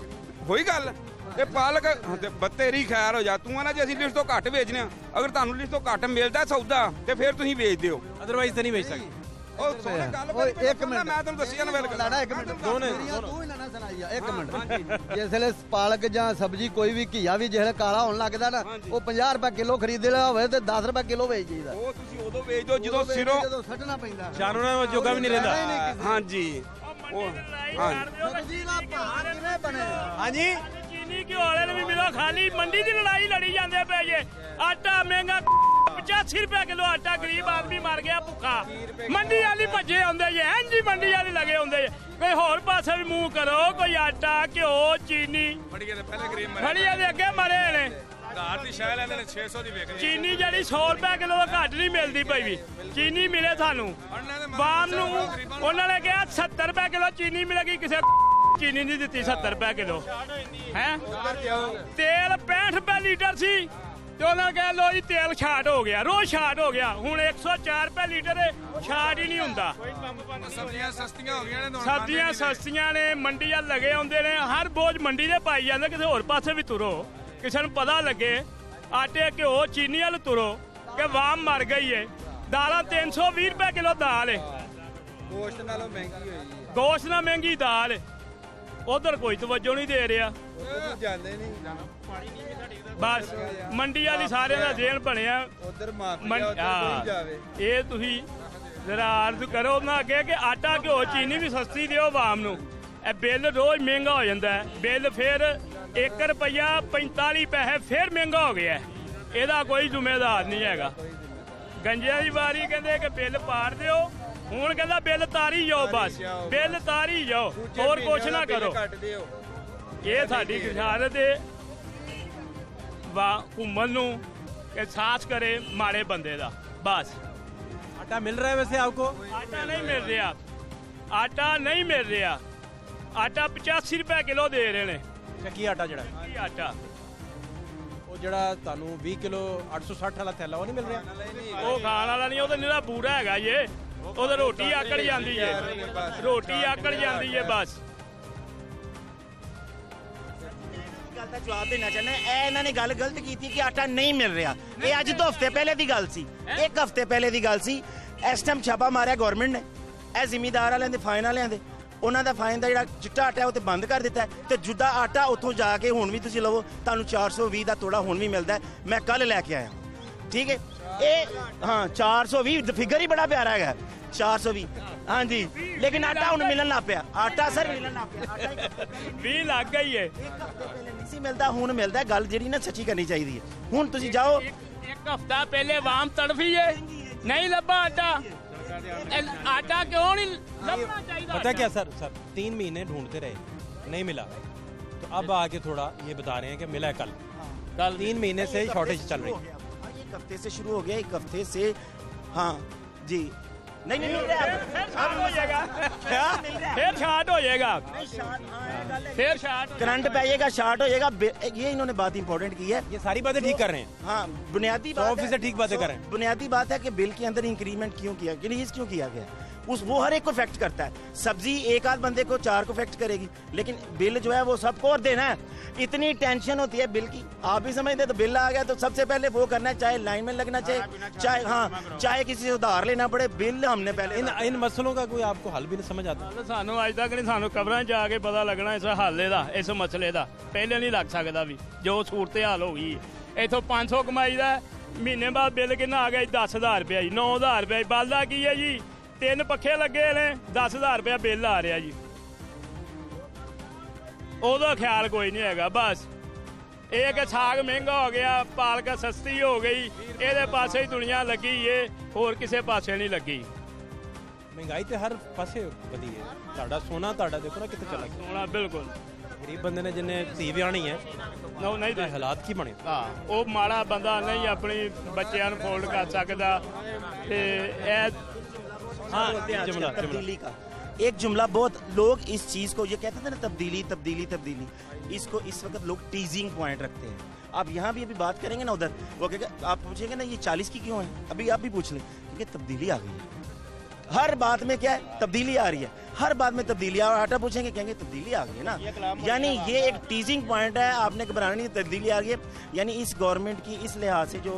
ਹੋਈ ਗੱਲ। ਇਹ ਪਾਲਕ ਤੇ ਬਤੇਰੀ ਖੈਰ ਹੋ ਜਾ। ਤੂੰ ਆ ਨਾ ਜੇ ਅਸੀਂ ਲਿਸਟ ਤੋਂ ਘੱਟ ਵੇਚਨੇ ਆ, ਅਗਰ ਤੁਹਾਨੂੰ ਲਿਸਟ ਤੋਂ ਘੱਟ ਮਿਲਦਾ ਸੌਦਾ ਤੇ ਫਿਰ ਤੁਸੀਂ ਵੇਚ ਦਿਓ,
अदरवाइज तो नहीं बेच सकते।
ਉਹ ਸੋਹਣੇ ਗੱਲ
ਓਏ ਇੱਕ ਮਿੰਟ,
ਮੈਂ ਤੈਨੂੰ ਦੱਸਿਆ ਨਾ ਬਿਲਕੁਲ।
ਲੈਣਾ ਇੱਕ ਮਿੰਟ,
ਦੋਨੇ
ਤੂੰ ਹੀ ਲੈਣਾ ਸੁਣਾਈ ਆ ਇੱਕ ਮਿੰਟ। ਜਿਸਲੇ ਪਾਲਕ ਜਾਂ ਸਬਜ਼ੀ ਕੋਈ ਵੀ ਘੀਆ ਵੀ ਜਿਹਲੇ ਕਾਲਾ ਹੋਣ ਲੱਗਦਾ ਨਾ, ਉਹ 50 ਰੁਪਏ ਕਿਲੋ ਖਰੀਦ ਲਿਆ ਹੋਵੇ ਤੇ 10 ਰੁਪਏ ਕਿਲੋ ਵੇਚ ਜੀਦਾ।
ਉਹ ਤੁਸੀਂ ਉਦੋਂ ਵੇਚ ਦਿਓ ਜਦੋਂ ਸਿਰੋਂ
ਜਦੋਂ ਸੱਟਣਾ ਪੈਂਦਾ।
शानों ने जोगा भी नहीं रहता।
ਹਾਂਜੀ ਉਹ ਹਾਂ
ਸਬਜ਼ੀ ਦਾ ਭਾਅ ਕਿਵੇਂ ਬਣੇ?
हाँ जी
ਚੀਨੀ ਘਿਓ ਵਾਲੇ ਨੂੰ ਵੀ ਮਿਲੋ, ਖਾਲੀ ਮੰਡੀ ਦੀ ਲੜਾਈ ਲੜੀ ਜਾਂਦੇ ਪਏ ਜੇ। ਆਟਾ ਮਹਿੰਗਾ 85 ਰੁਪਏ ਕਿਲੋ ਆਟਾ, ਗਰੀਬ ਆਦਮੀ ਮਰ ਗਿਆ ਭੁੱਖਾ। ਮੰਡੀ ਵਾਲੀ ਭੱਜੇ ਆਉਂਦੇ ਜੇ, ਇੰਜੀ ਮੰਡੀ ਵਾਲੀ ਲਗੇ ਆਉਂਦੇ ਜੇ। ਕੋਈ ਹੋਰ ਪਾਸੇ ਵੀ ਮੂੰਹ ਕਰੋ। ਕੋਈ ਆਟਾ ਘਿਓ ਚੀਨੀ
ਫੜੀਏ ਤੇ ਪਹਿਲੇ ਗਰੀਬ
ਫੜੀਏ ਦੇ ਅੱਗੇ ਮਰੇ ਨੇ।
ਘਰ ਦੀ ਸ਼ਾਇ ਲੈਂਦੇ ਨੇ 600 ਦੀ ਵੇਚਦੇ।
ਚੀਨੀ ਜਿਹੜੀ 100 ਰੁਪਏ ਕਿਲੋ ਘੱਟ ਨਹੀਂ ਮਿਲਦੀ ਪਈ ਵੀ। ਚੀਨੀ ਮਿਲੇ ਸਾਨੂੰ ਬਾਮ ਨੂੰ, ਉਹਨਾਂ ਨੇ ਕਿਹਾ 70 ਰੁਪਏ ਕਿਲੋ ਚੀਨੀ ਮਿਲੇਗੀ। ਕਿਸੇ ਚੀਨੀ ਨਹੀਂ ਦਿੱਤੀ 70 ਰੁਪਏ ਕਿਲੋ ਹੈ। ਤੇਲ 65 ਰੁਪਏ ਲੀਟਰ ਸੀ ਤੇ ਉਹਨਾਂ ਕਿਹਾ ਲੋ ਜੀ ਤੇਲ ਛਾਟ ਹੋ ਗਿਆ, ਰੋਜ਼ ਛਾਟ ਹੋ ਗਿਆ। ਹੁਣ 104 ਰੁਪਏ ਲੀਟਰ ਛਾਟ ਹੀ ਨਹੀਂ ਹੁੰਦਾ।
ਸਬਜ਼ੀਆਂ ਸਸਤੀਆਂ ਹੋ ਗਈਆਂ ਨੇ।
ਸਬਜ਼ੀਆਂ ਸਸਤੀਆਂ ਨੇ, ਮੰਡੀ ਆ ਲਗੇ ਆਉਂਦੇ ਨੇ। ਹਰ ਬੋਝ ਮੰਡੀ ਦੇ ਪਾਈ ਜਾਂਦੇ। ਕਿਸੇ ਹੋਰ ਪਾਸੇ ਵੀ ਤੁਰੋ, ਕਿਸੇ ਨੂੰ ਪਤਾ ਲੱਗੇ। ਆਟੇ ਘਿਓ ਚੀਨੀ ਵਾਲ ਤੁਰੋ ਕਿ ਵਾਮ ਮਰ ਗਈ ਏ। ਦਾਲਾਂ 320 ਰੁਪਏ ਕਿਲੋ ਦਾਲ ਏ।
ਗੋਸ਼ਤ ਨਾਲੋਂ ਮਹਿੰਗੀ ਹੋਈ ਹੈ।
ਗੋਸ਼ਤ ਨਾਲ ਮਹਿੰਗੀ ਦਾਲ ਏ। ਉਧਰ ਕੋਈ ਤਵੱਜੋ ਨਹੀਂ ਦੇ ਰਿਹਾ।
ਜਾਂਦੇ ਨਹੀਂ
ਬਸ ਮੰਡੀ ਵਾਲੀ ਸਾਰਿਆਂ ਦਾ ਦੇਣ ਬਣਿਆ।
ਉਧਰ ਮਾਫੀਆ
ਹਾਂ, ਇਹ ਤੁਸੀਂ ਜ਼ਰਾ ਅਰਜ਼ ਕਰੋ ਨਾ ਅੱਗੇ ਕਿ ਆਟਾ ਘਿਓ ਚੀਨੀ ਵੀ ਸਸਤੀ ਦਿਓ ਆਵਾਮ ਨੂੰ। ਇਹ ਬਿੱਲ ਰੋਜ਼ ਮਹਿੰਗਾ ਹੋ ਜਾਂਦਾ ਹੈ। ਬਿੱਲ ਫਿਰ 1 ਰੁਪਇਆ 45 ਪੈਸੇ ਫਿਰ ਮਹਿੰਗਾ ਹੋ ਗਿਆ। ਇਹਦਾ ਕੋਈ ਜ਼ਿੰਮੇਦਾਰ ਨਹੀਂ ਹੈਗਾ। ਗੰਜਿਆਂ ਦੀ ਵਾਰੀ ਕਹਿੰਦੇ ਕਿ ਬਿੱਲ ਪਾੜ ਦਿਓ, ਹੁਣ ਕਹਿੰਦਾ ਬਿੱਲ ਤਾਰੀ ਜਾਓ। ਬਸ ਬਿੱਲ ਤਾਰੀ ਜਾਓ, ਹੋਰ ਕੁਛ ਨਾ ਕਰੋ। ਇਹ ਸਾਡੀ ਗੁਜ਼ਾਰਤ ਹੈ हुकूमत ਨੂੰ ਕਿ ਸਾਥ ਕਰੇ ਮਾੜੇ ਬੰਦੇ ਦਾ। ਬਸ
आटा मिल रहा है वैसे आपको?
ਆਟਾ ਨਹੀਂ ਮਿਲ ਰਿਹਾ। ਆਟਾ ਨਹੀਂ ਮਿਲ ਰਿਹਾ। ਆਟਾ 85 ਰੁਪਏ ਕਿਲੋ ਦੇ ਰਹੇ ਨੇ।
ਚੱਕੀ ਆਟਾ ਜਿਹੜਾ
ਕੀ ਆਟਾ?
ਉਹ ਜਿਹੜਾ ਤੁਹਾਨੂੰ 20 ਕਿਲੋ 860 ਵਾਲਾ ਥੈਲਾ ਉਹ ਨਹੀਂ ਮਿਲ ਰਿਹਾ?
ਉਹ ਖਾਣ ਵਾਲਾ ਨਹੀਂ, ਉਹ ਤਾਂ ਨਿਹਰਾ ਬੂਰਾ ਹੈਗਾ ਜੇ। ਉਹਦੇ ਰੋਟੀ ਆਕੜ ਜਾਂਦੀ ਏ, ਰੋਟੀ ਆਕੜ ਜਾਂਦੀ ਏ ਬਸ।
ਗੱਲ ਦਾ ਜਵਾਬ ਦੇਣਾ ਚਾਹੁੰਦਾ। ਇਹ ਇਹਨਾਂ ਨੇ ਗੱਲ ਗਲਤ ਕੀਤੀ ਕਿ ਆਟਾ ਨਹੀਂ ਮਿਲ ਰਿਹਾ। ਇਹ ਅੱਜ 2 ਹਫ਼ਤੇ ਪਹਿਲੇ ਦੀ ਗੱਲ ਸੀ। 1 ਹਫ਼ਤੇ ਪਹਿਲੇ ਦੀ ਗੱਲ ਸੀ। ਇਸ ਟਾਈਮ ਛਾਪਾ ਮਾਰਿਆ ਗਵਰਨਮੈਂਟ ਨੇ। ਇਹ ਜ਼ਿਮੀਦਾਰ ਵਾਲਿਆਂ ਦੇ, ਫਾਈਨ ਵਾਲਿਆਂ ਦੇ, ਉਹਨਾਂ ਦਾ ਫਾਈਨ ਦਾ ਜਿਹੜਾ ਚਿੱਟਾ ਆਟਾ ਉਹ ਤੇ ਬੰਦ ਕਰ ਦਿੱਤਾ ਹੈ। ਤੇ ਜੁੱਦਾ ਆਟਾ ਉੱਥੋਂ ਜਾ ਕੇ ਹੁਣ ਵੀ ਤੁਸੀਂ ਲਵੋ, ਤੁਹਾਨੂੰ 420 ਦਾ ਤੋੜਾ ਹੁਣ ਵੀ ਮਿਲਦਾ ਹੈ। ਮੈਂ ਕੱਲ ਲੈ ਕੇ ਆਇਆ। ਠੀਕ ਹੈ। ਇਹ ਹਾਂ 420 ਫਿਗਰ ਹੀ ਬੜਾ ਪਿਆਰਾ ਹੈਗਾ 420। ਹਾਂਜੀ, ਲੇਕਿਨ ਆਟਾ ਹੁਣ ਮਿਲਣ ਲੱਗ ਪਿਆ। ਆਟਾ ਸਰ ਮਿਲਣ ਲੱਗ ਪਿਆ। ਆਟਾ
20 ਲੱਗ ਗਈ ਏ।
1 ਹਫ਼ਤੇ ਪਹਿਲੇ ਨਹੀਂ ਸੀ ਮਿਲਦਾ, ਹੁਣ ਮਿਲਦਾ। ਗੱਲ ਜਿਹੜੀ ਨਾ ਸੱਚੀ ਕਰਨੀ ਚਾਹੀਦੀ ਹੈ। ਹੁਣ ਤੁਸੀਂ ਜਾਓ।
ਇੱਕ ਹਫ਼ਤਾ ਪਹਿਲੇ ਵਾਮ ਤੜਫੀ ਏ, ਨਹੀਂ ਲੱਭਾ ਆਟਾ। आटा क्यों नहीं लभना चाहिए?
पता क्या सर 3 महीने ढूंढते रहे, नहीं मिला, तो अब आके थोड़ा ये बता रहे हैं कि मिला है कल 3 महीने से शॉर्टेज चल रही है।
1 हफ्ते से शुरू हो गया, 1 हफ्ते से। हाँ जी, नहीं मिल रहा है।
हो जाएगा, फिर शार्ट हो जाएगा, फिर शार्ट
करंट पाइएगा, शार्ट हो जाएगा। ये इन्होंने बात इंपॉर्टेंट की है।
ये सारी बातें ठीक कर रहे हैं।
हाँ, बुनियादी बात
ऑफिस से ठीक बातें कर रहे हैं।
बुनियादी बात है कि बिल के अंदर इंक्रीमेंट क्यों किया, रिलीज क्यों किया गया, उस वो हर एक को इफेक्ट करता है। सब्जी एक आध बंदे को 4 को इफेक्ट करेगी, लेकिन बिल जो है वो सबको और देना है। इतनी टेंशन होती है बिल की, आप भी समझते। तो बिल आ गया तो सबसे पहले वो करना है, चाहे लाइन में लगना चाहिए, चाहे हाँ चाहे किसी से उधार लेना पड़े, बिल हमने पहले।
इन मसलों का कोई आपको हल भी नहीं समझ आता?
ਸਾਨੂੰ ਅੱਜ ਤੱਕ ਨਹੀਂ, ਸਾਨੂੰ ਕਬਰਾਂ 'ਚ ਆ ਕੇ ਪਤਾ ਲੱਗਣਾ ਇਸ ਹੱਲ ਦਾ, ਇਸ ਮਸਲੇ ਦਾ। ਪਹਿਲੇ ਨਹੀਂ ਲੱਗ ਸਕਦਾ ਵੀ ਜੋ ਸੂਰਤ ਹਾਲ ਹੋ ਗਈ। ਇੱਥੋਂ 500 ਕਮਾਈ ਦਾ, ਮਹੀਨੇ ਬਾਅਦ ਬਿੱਲ ਕਿੰਨਾ ਆ ਗਿਆ ਜੀ? 10,000 ਰੁਪਇਆ ਜੀ, 9,000 ਰੁਪਇਆ। ਬਲਦਾ ਕੀ ਹੈ ਜੀ? 3 ਪੱਖੇ ਲੱਗੇ ਨੇ 10,000 ਰੁਪਇਆ ਬਿੱਲ ਆ ਰਿਹਾ ਜੀ ਉਹਦਾ ਖਿਆਲ ਕੋਈ ਨਹੀਂ ਹੈਗਾ ਬਸ ਇਹ ਕਿ ਸਾਗ ਮਹਿੰਗਾ ਹੋ ਗਿਆ ਪਾਲਕ ਸਸਤੀ ਹੋ ਗਈ ਇਹਦੇ ਪਾਸੇ ਹੀ ਦੁਨੀਆ ਲੱਗੀ ਏ ਹੋਰ ਕਿਸੇ ਪਾਸੇ ਨਹੀਂ ਲੱਗੀ
ਮਹਿੰਗਾਈ ਤੇ ਹਰ ਪਾਸੇ ਵਧੀ ਹੈ ਤੁਹਾਡਾ ਸੋਨਾ ਤੁਹਾਡਾ ਦੇਖੋ ਨਾ ਕਿੱਥੇ ਚਲਾ ਗਿਆ
ਸੋਨਾ ਬਿਲਕੁਲ
ਗਰੀਬ ਬੰਦੇ ਨੇ ਜਿੰਨੇ ਧੀ ਵਿਆਹਣੀ ਹੈ
ਨਹੀਂ
ਤੇ ਹਾਲਾਤ ਕੀ ਬਣੇ
ਹਾਂ ਉਹ ਮਾੜਾ ਬੰਦਾ ਨਹੀਂ ਆਪਣੀ ਬੱਚਿਆਂ ਨੂੰ ਫੋਲਡ ਕਰ ਸਕਦਾ ਤੇ ਇਹ
हाँ
तब्दीली का एक जुमला बहुत लोग इस चीज को ये कहते थे ना तब्दीली तब्दीली तब्दीली इसको इस वक्त लोग टीजिंग पॉइंट रखते हैं आप यहाँ भी अभी बात करेंगे ना उधर वो कहेगा आप पूछेंगे ना ये 40 की क्यों है अभी आप भी पूछ लें क्योंकि तब्दीली आ गई है हर बात में क्या है तब्दीली आ रही है हर बात में तब्दीली और आटा पूछेंगे कहेंगे तब्दीली आ गई है ना यानी ये एक टीजिंग पॉइंट है आपने घबराना नहीं तब्दीली आ गई है यानी इस गवर्नमेंट की इस लिहाज से जो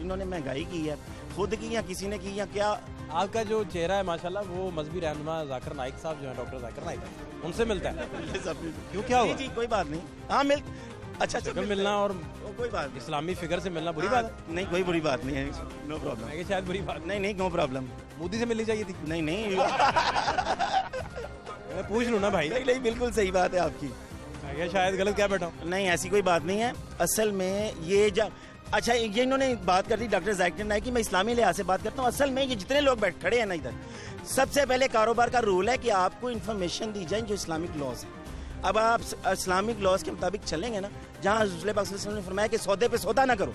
इन्होंने महंगाई की है खुद की या किसी ने की या क्या
आपका जो चेहरा है माशाल्लाह वो मजहबी रहनुमा जाकिर नाइक साहब जो है डॉक्टर जाकिर नाइक उनसे मिलता है क्यों क्या हुआ
जी कोई बात नहीं हाँ मिल अच्छा
शक्ल मिलना और
कोई बात
इस्लामी फिगर से मिलना बुरी बात है
नहीं कोई बुरी बात नहीं है नो प्रॉब्लम
शायद बुरी बात
नहीं नो प्रॉब्लम
मोदी से मिलनी चाहिए थी
नहीं
मैं पूछ लूँ ना भाई
नहीं बिल्कुल सही बात है आपकी
शायद गलत क्या बैठा हूँ
नहीं ऐसी कोई बात नहीं है असल में ये अच्छा ये इन्होंने बात कर दी डॉक्टर जाकिर नाइक की मैं इस्लामी लिहाज से बात करता हूँ असल में ये जितने लोग खड़े हैं ना इधर सबसे पहले कारोबार का रूल है कि आपको इन्फॉर्मेशन दी जाए जो इस्लामिक लॉज है अब आप इस्लामिक लॉज के मुताबिक चलेंगे ना जहाँ रसूल पाक सल्लल्लाहु अलैहि वसल्लम ने फरमाया कि सौदे पे सौदा ना करो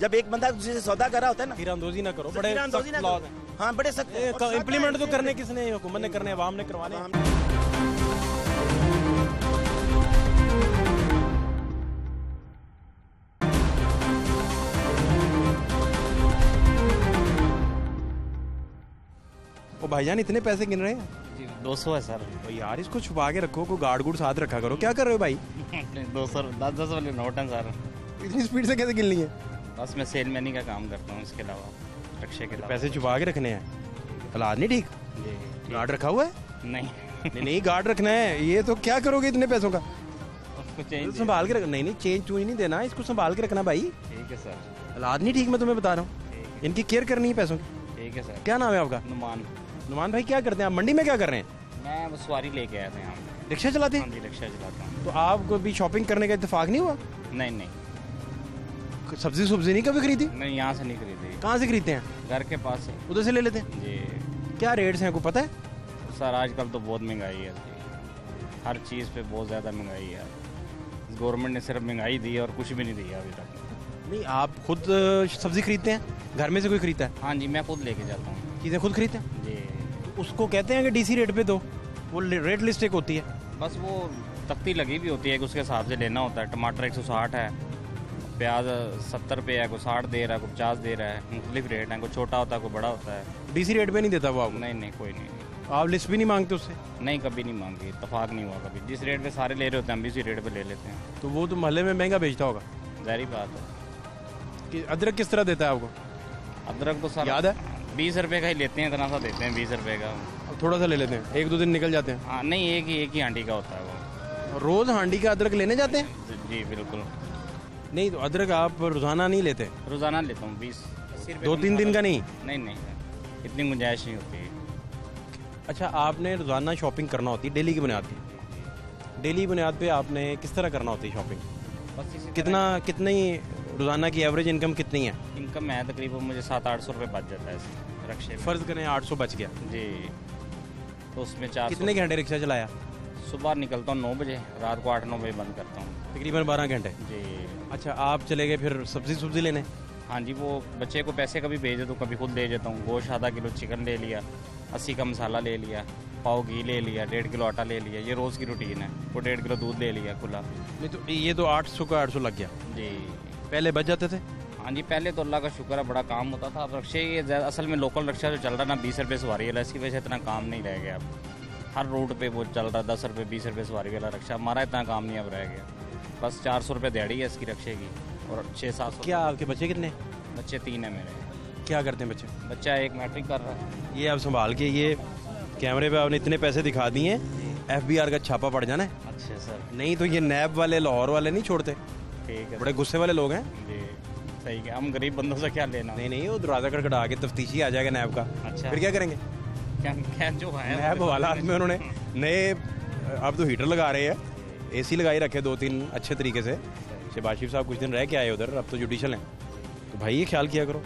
जब एक बंदा दूसरे से सौदा कर रहा होता है ना
तीरंदोजी ना करो बड़े सख्त लॉज हैं
हाँ बड़े सख्त
इम्प्लीमेंट तो करने किसने हुकूमत ने करने अवाम ने करवाने वो भाईजान इतने पैसे गिन रहे हैं
जी 200 है सर
तो यार इसको छुपा के रखो कोई गार्ड गुड़ साथ रखा करो क्या कर रहे हो भाई
200 10 वाले नोट हैं सर
इतनी स्पीड से कैसे गिननी है
बस मैं सेलमैनी का काम करता हूँ इसके अलावा रक्षे के अलावा
पैसे छुपा के रखने हैं हालात नहीं ठीक
जी
गार्ड रखा हुआ है
नहीं
नहीं गार्ड रखना है ये तो क्या करोगे इतने पैसों का
उसको चेंज
संभाल के रखना नहीं चेंज चूंज नहीं देना इसको संभाल के रखना भाई
ठीक है सर
हालात नहीं ठीक मैं तुम्हें बता रहा हूँ इनकी केयर करनी है पैसों की
ठीक है सर
क्या नाम है आपका नुमान भाई क्या करते हैं आप मंडी में क्या कर रहे हैं
मैं वो सवारी लेके आया था यहाँ
रिक्शा चलाते हैं
हाँ जी रिक्शा चलाता हूँ
तो आपको भी शॉपिंग करने का इत्तेफाक नहीं हुआ
नहीं
सब्जी नहीं कभी खरीदी
नहीं यहाँ से नहीं खरीदी
कहाँ से खरीदते हैं
घर के पास से
उधर से ले लेते हैं
जी
क्या रेट्स हैं आपको पता है
सर आजकल तो बहुत महंगाई है हर चीज़ पे बहुत ज़्यादा महंगाई है गवर्नमेंट ने सिर्फ महंगाई दी है और कुछ भी नहीं दिया अभी तक
नहीं आप खुद सब्जी खरीदते हैं घर में से कोई खरीदता है
हाँ जी मैं खुद लेके जाता हूँ
चीज़ें खुद खरीदते हैं
जी
उसको कहते हैं कि डीसी रेट पे दो वो रेट लिस्ट एक होती है
बस वो तख्ती लगी भी होती है कि उसके हिसाब से लेना होता है टमाटर 160 है प्याज 70 रुपये है कोई 60 दे रहा है कोई 50 दे रहा है मुख्तलिफ रेट है कोई छोटा होता है कोई बड़ा होता है
डीसी रेट पे नहीं देता वो आपको
नहीं कोई नहीं
आप लिस्ट भी नहीं मांगते उससे
नहीं कभी नहीं मांगी इत्तेफाक नहीं हुआ कभी जिस रेट पे सारे ले रहे होते हैं हम भी उसी रेट पे ले लेते हैं
तो वो तो मोहल्ले में महंगा बेचता होगा
जाहिर बात है
कि अदरक किस तरह देता है आपको
अदरक तो सर
याद है
20 रुपये का ही लेते हैं इतना सा देते हैं 20 रुपये का
थोड़ा सा ले लेते हैं एक दो दिन निकल जाते हैं
हाँ नहीं एक ही हांडी का होता है वो
रोज़ हांडी का अदरक लेने जाते हैं
जी बिल्कुल
नहीं तो अदरक आप रोज़ाना नहीं लेते
रोज़ाना लेता हूँ 20
2-3 दिन का नहीं
नहीं इतनी गुंजाइश नहीं होती
अच्छा आपने रोज़ाना शॉपिंग करना होती है डेली की बुनियाद पे डेली बुनियाद पे आपने किस तरह करना होती है शॉपिंग कितनी रोज़ाना की एवरेज इनकम कितनी है
इनकम है तकरीबन मुझे 700-800 रुपये बच जाता है रक्षे
फ़र्ज़ करें 800 बच गया
जी तो उसमें 400
कितने घंटे रिक्शा चलाया
सुबह निकलता हूँ 9 बजे रात को 8-9 बजे बंद करता हूँ
तकरीबन 12 घंटे
जी
अच्छा आप चले गए फिर सब्जी लेने
हाँ जी वो बच्चे को पैसे कभी भेज देता हूँ कभी खुद ले जाता हूँ गोश्त आधा किलो चिकन ले लिया 80 का मसाला ले लिया पाव घी ले लिया 1.5 किलो आटा ले लिया ये रोज़ की रूटीन है वो 1.5 किलो दूध ले लिया खुला
नहीं तो ये तो 800 का 800 लग गया
जी
पहले बच जाते थे
हाँ जी पहले तो अल्लाह का शुक्र है बड़ा काम होता था अब रक्षे ये असल में लोकल रक्षा जो चल रहा ना 20 रुपये सवारी वाला इसकी वजह से इतना काम नहीं रह गया अब हर रूट पे वो चल रहा 10 रुपये 20 रुपये सवारी वाला रक्षा हमारा इतना काम नहीं अब रह गया बस 400 रुपये दिहाड़ी है इसकी रक्षे की और 600-700
क्या आपके बच्चे कितने
बच्चे 3 है मेरे
क्या करते हैं बच्चे
बच्चा एक मैट्रिक कर रहा है
ये आप संभाल के ये कैमरे पे आपने इतने पैसे दिखा दिए FBR का छापा पड़ जाना है
अच्छा सर
नहीं तो ये नैब वाले लाहौर वाले नहीं छोड़ते
ठीक है
बड़े गुस्से वाले लोग हैं
जी सही है हम गरीब बंदों से क्या लेना
नहीं वो दरवाज़ा खड़खड़ा के तफ्तीशी आ जाएगा नैब का
अच्छा
फिर क्या करेंगे
क्या जो है
नए बवालात में उन्होंने नए अब तो हीटर लगा रहे हैं, AC लगाई रखे 2-3 अच्छे तरीके से। शहबाज शरीफ साहब कुछ दिन रह के आए उधर, अब तो जुडिशल हैं, तो भाई ये ख्याल किया करो,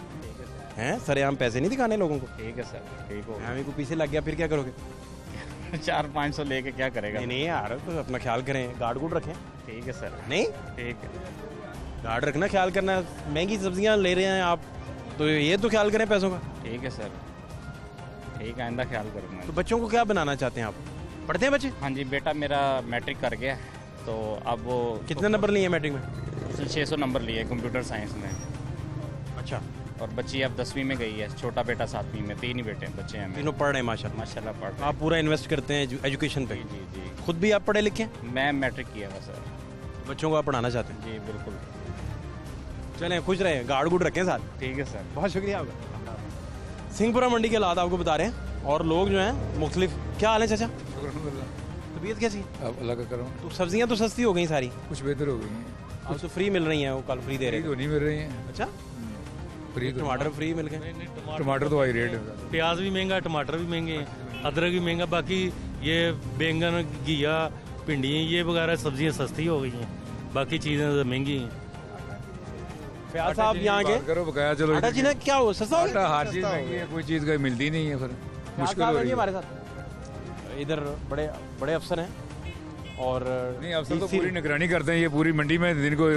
हैं सरेआम पैसे नहीं दिखाने लोगों को।
ठीक है सर, ठीक हो
हमें को पीछे लग गया फिर क्या करोगे?
400-500 लेके क्या करेगा?
नहीं यार, तो अपना ख्याल करें, गार्ड गुड रखें।
ठीक है सर।
नहीं
ठीक है,
गार्ड रखना, ख्याल करना। महंगी सब्जियां ले रहे हैं आप, तो ये तो ख्याल करें पैसों का।
ठीक है सर, ठीक है, आइंदा ख्याल करूँगा।
तो बच्चों को क्या बनाना चाहते हैं आप? पढ़ते हैं बच्चे?
हाँ जी, बेटा मेरा मैट्रिक कर गया, तो अब वो
कितने नंबर लिए मैट्रिक में?
उसने 600 नंबर लिए कंप्यूटर साइंस में।
अच्छा।
और बच्ची अब 10वीं में गई है, छोटा बेटा 7वीं में। 3 ही बेटे हैं, बच्चे हैं मेरे।
तीनों पढ़ रहे हैं माशाल्लाह।
माशाल्लाह पढ़ रहे हैं।
आप पूरा इन्वेस्ट करते हैं एजुकेशन पे?
जी जी।
खुद भी आप पढ़े लिखे हैं?
मैं मैट्रिक किया हुआ सर।
बच्चों को आप पढ़ाना चाहते हैं?
जी बिल्कुल।
चलें, खुश रहें, गार्ड गुड रखें साथ।
ठीक है सर,
बहुत शुक्रिया आपका। सिंहपुरा मंडी के हालात आपको बता रहे हैं, और लोग जो हैं मुख्तलिफ। क्या हाल है चाचा? तबीयत कैसी?
अब अल्लाह का करो।
तो सब्जियां तो सस्ती हो गई सारी,
कुछ बेहतर हो गई हैं।
अब तो फ्री मिल रही हैं, वो कल फ्री दे रहे
तो नहीं मिल रही हैं।
अच्छा,
फ्री
टमाटर फ्री मिल गए?
टमाटर तो हाई रेट है।
प्याज भी महंगा, टमाटर भी महंगे हैं, अदरक भी महंगा। बाकी ये बैंगन, घिया, भिंडियाँ, ये वगैरह सब्जियाँ सस्ती हो गई हैं, बाकी चीज़ें महंगी हैं।
फयाज साहब यहाँ के
करो बकाया, चलो
आटा जी ने क्या हो सस्ता हो गया?
हर चीज़ महंगी है, कोई चीज़ का मिलती नहीं है, फिर मुश्किल हो रही है
हमारे साथ। इधर बड़े बड़े अफसर हैं, और
नहीं अफसर तो पूरी निगरानी करते हैं। ये पूरी मंडी में दिन को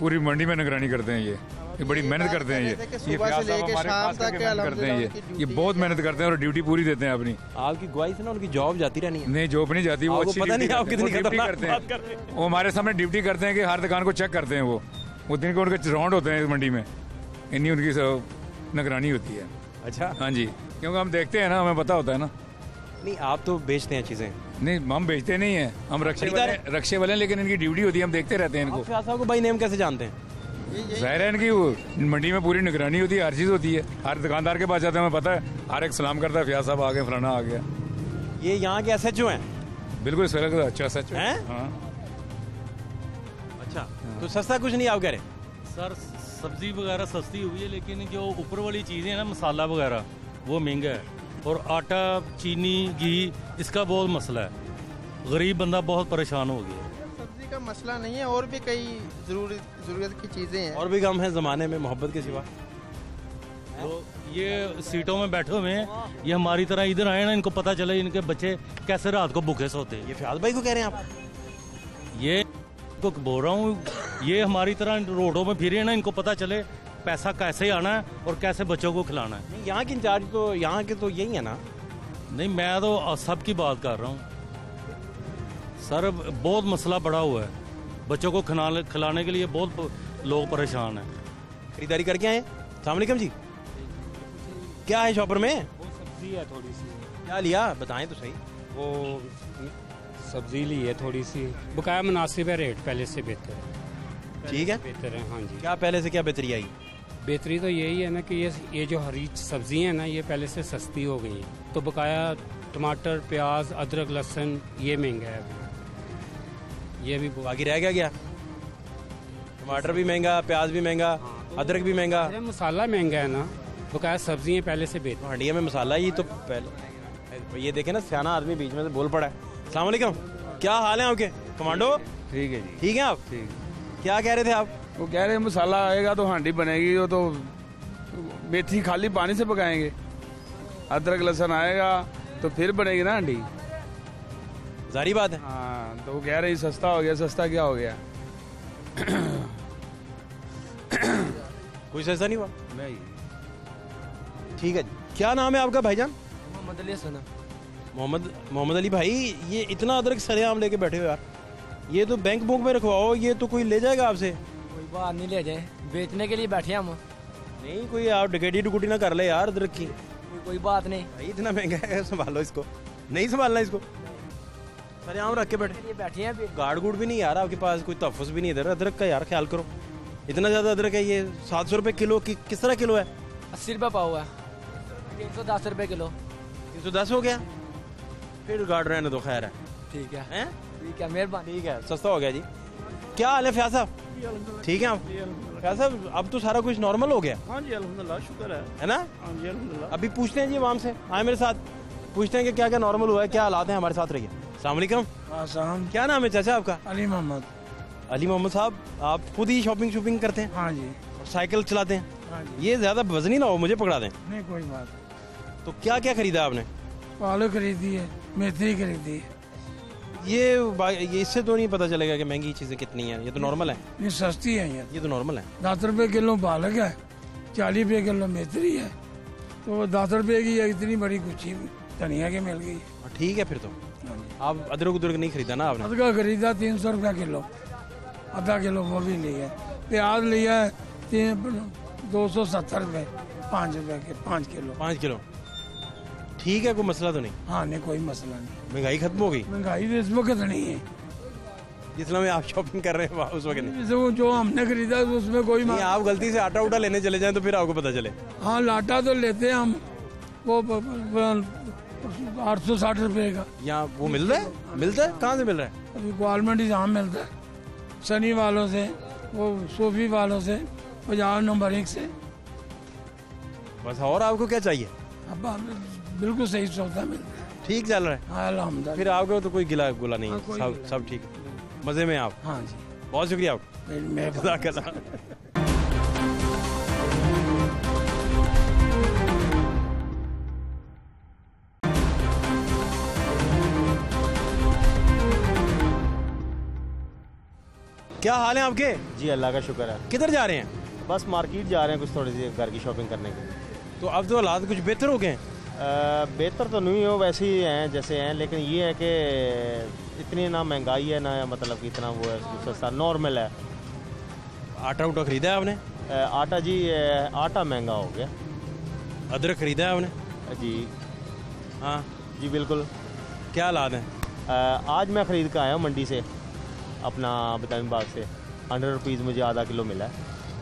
पूरी मंडी में निगरानी करते हैं। ये बड़ी मेहनत करते हैं। ये प्याज साहब हमारे पास करते हैं। ये बहुत मेहनत करते हैं और ड्यूटी पूरी देते हैं अपनी।
आपकी गवाही से ना उनकी जॉब जाती रहनी है।
नहीं, जॉब नहीं जाती, वो अच्छी
पता नहीं आप कितनी
ड्यूटी करते हैं। वो हमारे सामने ड्यूटी करते हैं कि हर दुकान को चेक करते हैं। वो दिन को उनके राउंड होते हैं मंडी में, इन्नी उनकी निगरानी होती है।
अच्छा।
हाँ जी, क्योंकि हम देखते हैं ना, हमें पता होता है ना।
नहीं, आप तो बेचते हैं चीजें?
नहीं, हम बेचते नहीं हैं, हम रक्षे वाले हैं, लेकिन इनकी ड्यूटी होती है, हम देखते रहते हैं इनको।
फयाज साहब को भाई नेम कैसे जानते हैं?
जाहिर है इनकी मंडी में पूरी निगरानी होती है, हर चीज़ होती है। हर दुकानदार के पास जाते हैं, हमें पता है, हर एक सलाम करता है, फयाज साहब आ गए, फलाना आ गया।
ये यहाँ के SHO हैं?
बिल्कुल अच्छा SHO
है। हाँ। अच्छा, तो सस्ता कुछ नहीं आप कह रहे?
सर सब्जी वगैरह सस्ती हुई है, लेकिन जो ऊपर वाली चीज़ें हैं ना, मसाला वगैरह, वो महंगा है। और आटा, चीनी, घी, इसका बहुत मसला है। गरीब बंदा बहुत परेशान हो गया।
सब्जी का मसला नहीं है, और भी कई ज़रूरत की चीज़ें हैं।
और भी कम है ज़माने में मोहब्बत के सिवा।
तो ये सीटों में बैठे हुए हैं, ये हमारी तरह इधर आए ना, इनको पता चले इनके बच्चे कैसे रात को भूखे सोते हैं।
ये फयाज भाई को कह रहे हैं आप?
ये को बोल रहा हूँ, ये हमारी तरह रोडों में फिरे ना, इनको पता चले पैसा कैसे आना है और कैसे बच्चों को खिलाना है।
यहाँ की इंचार्ज तो यहाँ के तो यही है ना?
नहीं, मैं तो सब की बात कर रहा हूँ सर। बहुत मसला बड़ा हुआ है, बच्चों को खिलाने के लिए बहुत लोग परेशान हैं।
खरीदारी करके आए? अस्सलाम वालेकुम जी, क्या है शॉपर में?
वो सब्जी है थोड़ी सी।
क्या लिया बताएं तो सही।
वो सब्जी ली है थोड़ी सी, बकाया मुनासिब है, रेट पहले से बेहतर है।
ठीक है,
बेहतर है। हाँ जी।
क्या पहले से क्या बेहतरी आई?
बेहतरी तो यही है ना कि ये जो हरी सब्जी है ना, ये पहले से सस्ती हो गई है। तो बकाया टमाटर, प्याज, अदरक, लहसुन, ये महंगा है अभी। ये भी
बाकी रह गया? टमाटर भी महंगा, प्याज भी महंगा, अदरक भी महंगा,
मसाला महंगा है ना, बकाया सब्जियाँ पहले से बेहतर।
हंडिया में मसाला ही तो पहले। ये देखे ना, सियाना आदमी बीच में से बोल पड़ा है। अस्सलाम वालेकुम, क्या हाल है आपके कमांडो?
ठीक है जी।
ठीक है आप?
ठीक।
क्या कह रहे थे आप?
वो कह रहे हैं मसाला आएगा तो हांडी बनेगी, वो तो मेथी खाली पानी से पकाएंगे। अदरक लहसुन आएगा तो फिर बनेगी ना हांडी।
जारी बात है।
हाँ, तो वो कह रहे हैं सस्ता हो गया। सस्ता क्या हो गया?
कोई सस्ता नहीं हुआ?
नहीं।
ठीक है, क्या नाम है आपका भाईजान?
मोहम्मद अली हसन।
मोहम्मद अली भाई, ये इतना अदरक सरेआम लेके बैठे हो यार, ये तो बैंक बुक में रखवाओ, ये तो कोई ले जाएगा आपसे।
कोई बात नहीं ले जाए, बेचने के लिए बैठे हम।
नहीं, कोई आप डकैती डुकैती ना कर ले यार अदरक की।
कोई बात नहीं
भाई, इतना महंगा है, संभालो इसको। नहीं संभालना इसको, सरेआम रख के
बैठे हैं।
गार्ड गुड भी नहीं यार आपके पास, कोई तहफ़्फ़ुज़ भी नहीं इधर। अदरक का यार ख्याल करो, इतना ज़्यादा अदरक है। ये 700 रुपये किलो की किस तरह किलो है?
80 रुपये पाव है। 310 रुपये किलो।
310 हो गया? फिर गार्ड रहने दो, खैर है।
ठीक है, ठीक है, मेहरबानी।
ठीक है, सस्ता हो गया जी। क्या हाल है फयाज साहब? ठीक है आप? फयाज साहब, अब तो सारा कुछ नॉर्मल हो गया?
हाँ जी, अल्हम्दुलिल्लाह, शुक्र है
ना?
हाँ जी, अल्हम्दुलिल्लाह।
अभी पूछते हैं जी आवाम से, आए मेरे साथ। पूछते हैं कि क्या क्या नॉर्मल हुआ है, क्या हालात हैं, हमारे साथ रहिए। अस्सलाम वालेकुम। क्या नाम है चाचा आपका?
अली मोहम्मद।
अली मोहम्मद साहब, आप खुद ही शॉपिंग करते हैं?
हाँ जी।
और साइकिल चलाते हैं?
हाँ जी।
ये ज़्यादा वजनी ना हो, मुझे पकड़ा दें।
नहीं कोई बात।
तो क्या क्या खरीदा आपने?
आलू खरीदी है, मेथी खरीदी है।
ये इससे तो नहीं पता चलेगा कि महंगी चीज़ें कितनी हैं, ये तो नॉर्मल है।
ये सस्ती है
ये तो नॉर्मल है।
10 रुपए किलो पालक है, 40 रुपए किलो मेथी है, तो 10 रुपए की इतनी बड़ी गुच्छी धनिया की मिल गई।
ठीक है फिर तो। आप अदरक उदरक नहीं खरीदा ना आपने?
अदरक खरीदा 300 रुपया किलो, आधा किलो वो भी लिया है। प्याज लिया है 270 रुपये, 5 रुपये के 5 किलो।
5 किलो ठीक है, कोई मसला तो नहीं?
हाँ नहीं कोई मसला नहीं।
महंगाई खत्म हो गई?
महंगाई तो इस वक्त नहीं है,
जितना में आप शॉपिंग कर रहे हैं उस वक्त नहीं।
जो हमने खरीदा उसमें कोई
नहीं, आप गलती से आटा उटा लेने चले जाएं तो फिर आपको पता चले।
हाँ लाटा तो लेते हैं हम, वो 860 रुपए का।
यहाँ वो मिल रहा है? मिलता है? कहाँ से मिल रहा है?
अभी गवर्नमेंट यहाँ मिलता है, सनी वालों से, वो सूफी वालों से, पंजाब नंबर 1 से।
बस और आपको क्या चाहिए?
अब बिल्कुल सही सौदा मिलता है,
ठीक चल रहा है।
हाँ अल्हम्दुलिल्लाह।
फिर आपको तो कोई गिला गुला नहीं है, सब ठीक है, मजे में आप?
हाँ जी।
बहुत शुक्रिया आपका। क्या हाल है आपके?
जी अल्लाह का शुक्र है।
किधर जा रहे हैं?
बस मार्केट जा रहे हैं, कुछ थोड़ी सी घर की शॉपिंग करने के लिए।
तो अब तो हालात कुछ बेहतर हो गए हैं?
बेहतर तो नहीं हो, वैसे ही हैं जैसे हैं, लेकिन ये है कि इतनी ना महंगाई है ना, मतलब कि इतना वो है, सस्ता नॉर्मल है।
आटा उटा खरीदा है आपने?
आटा जी, आटा महंगा हो गया।
अदरक खरीदा है आपने?
जी
हाँ
जी बिल्कुल।
क्या हालात हैं?
आज मैं ख़रीद कर आया हूँ मंडी से, अपना विटामिन बाग से। 100 रुपीज़ मुझे आधा किलो मिला है।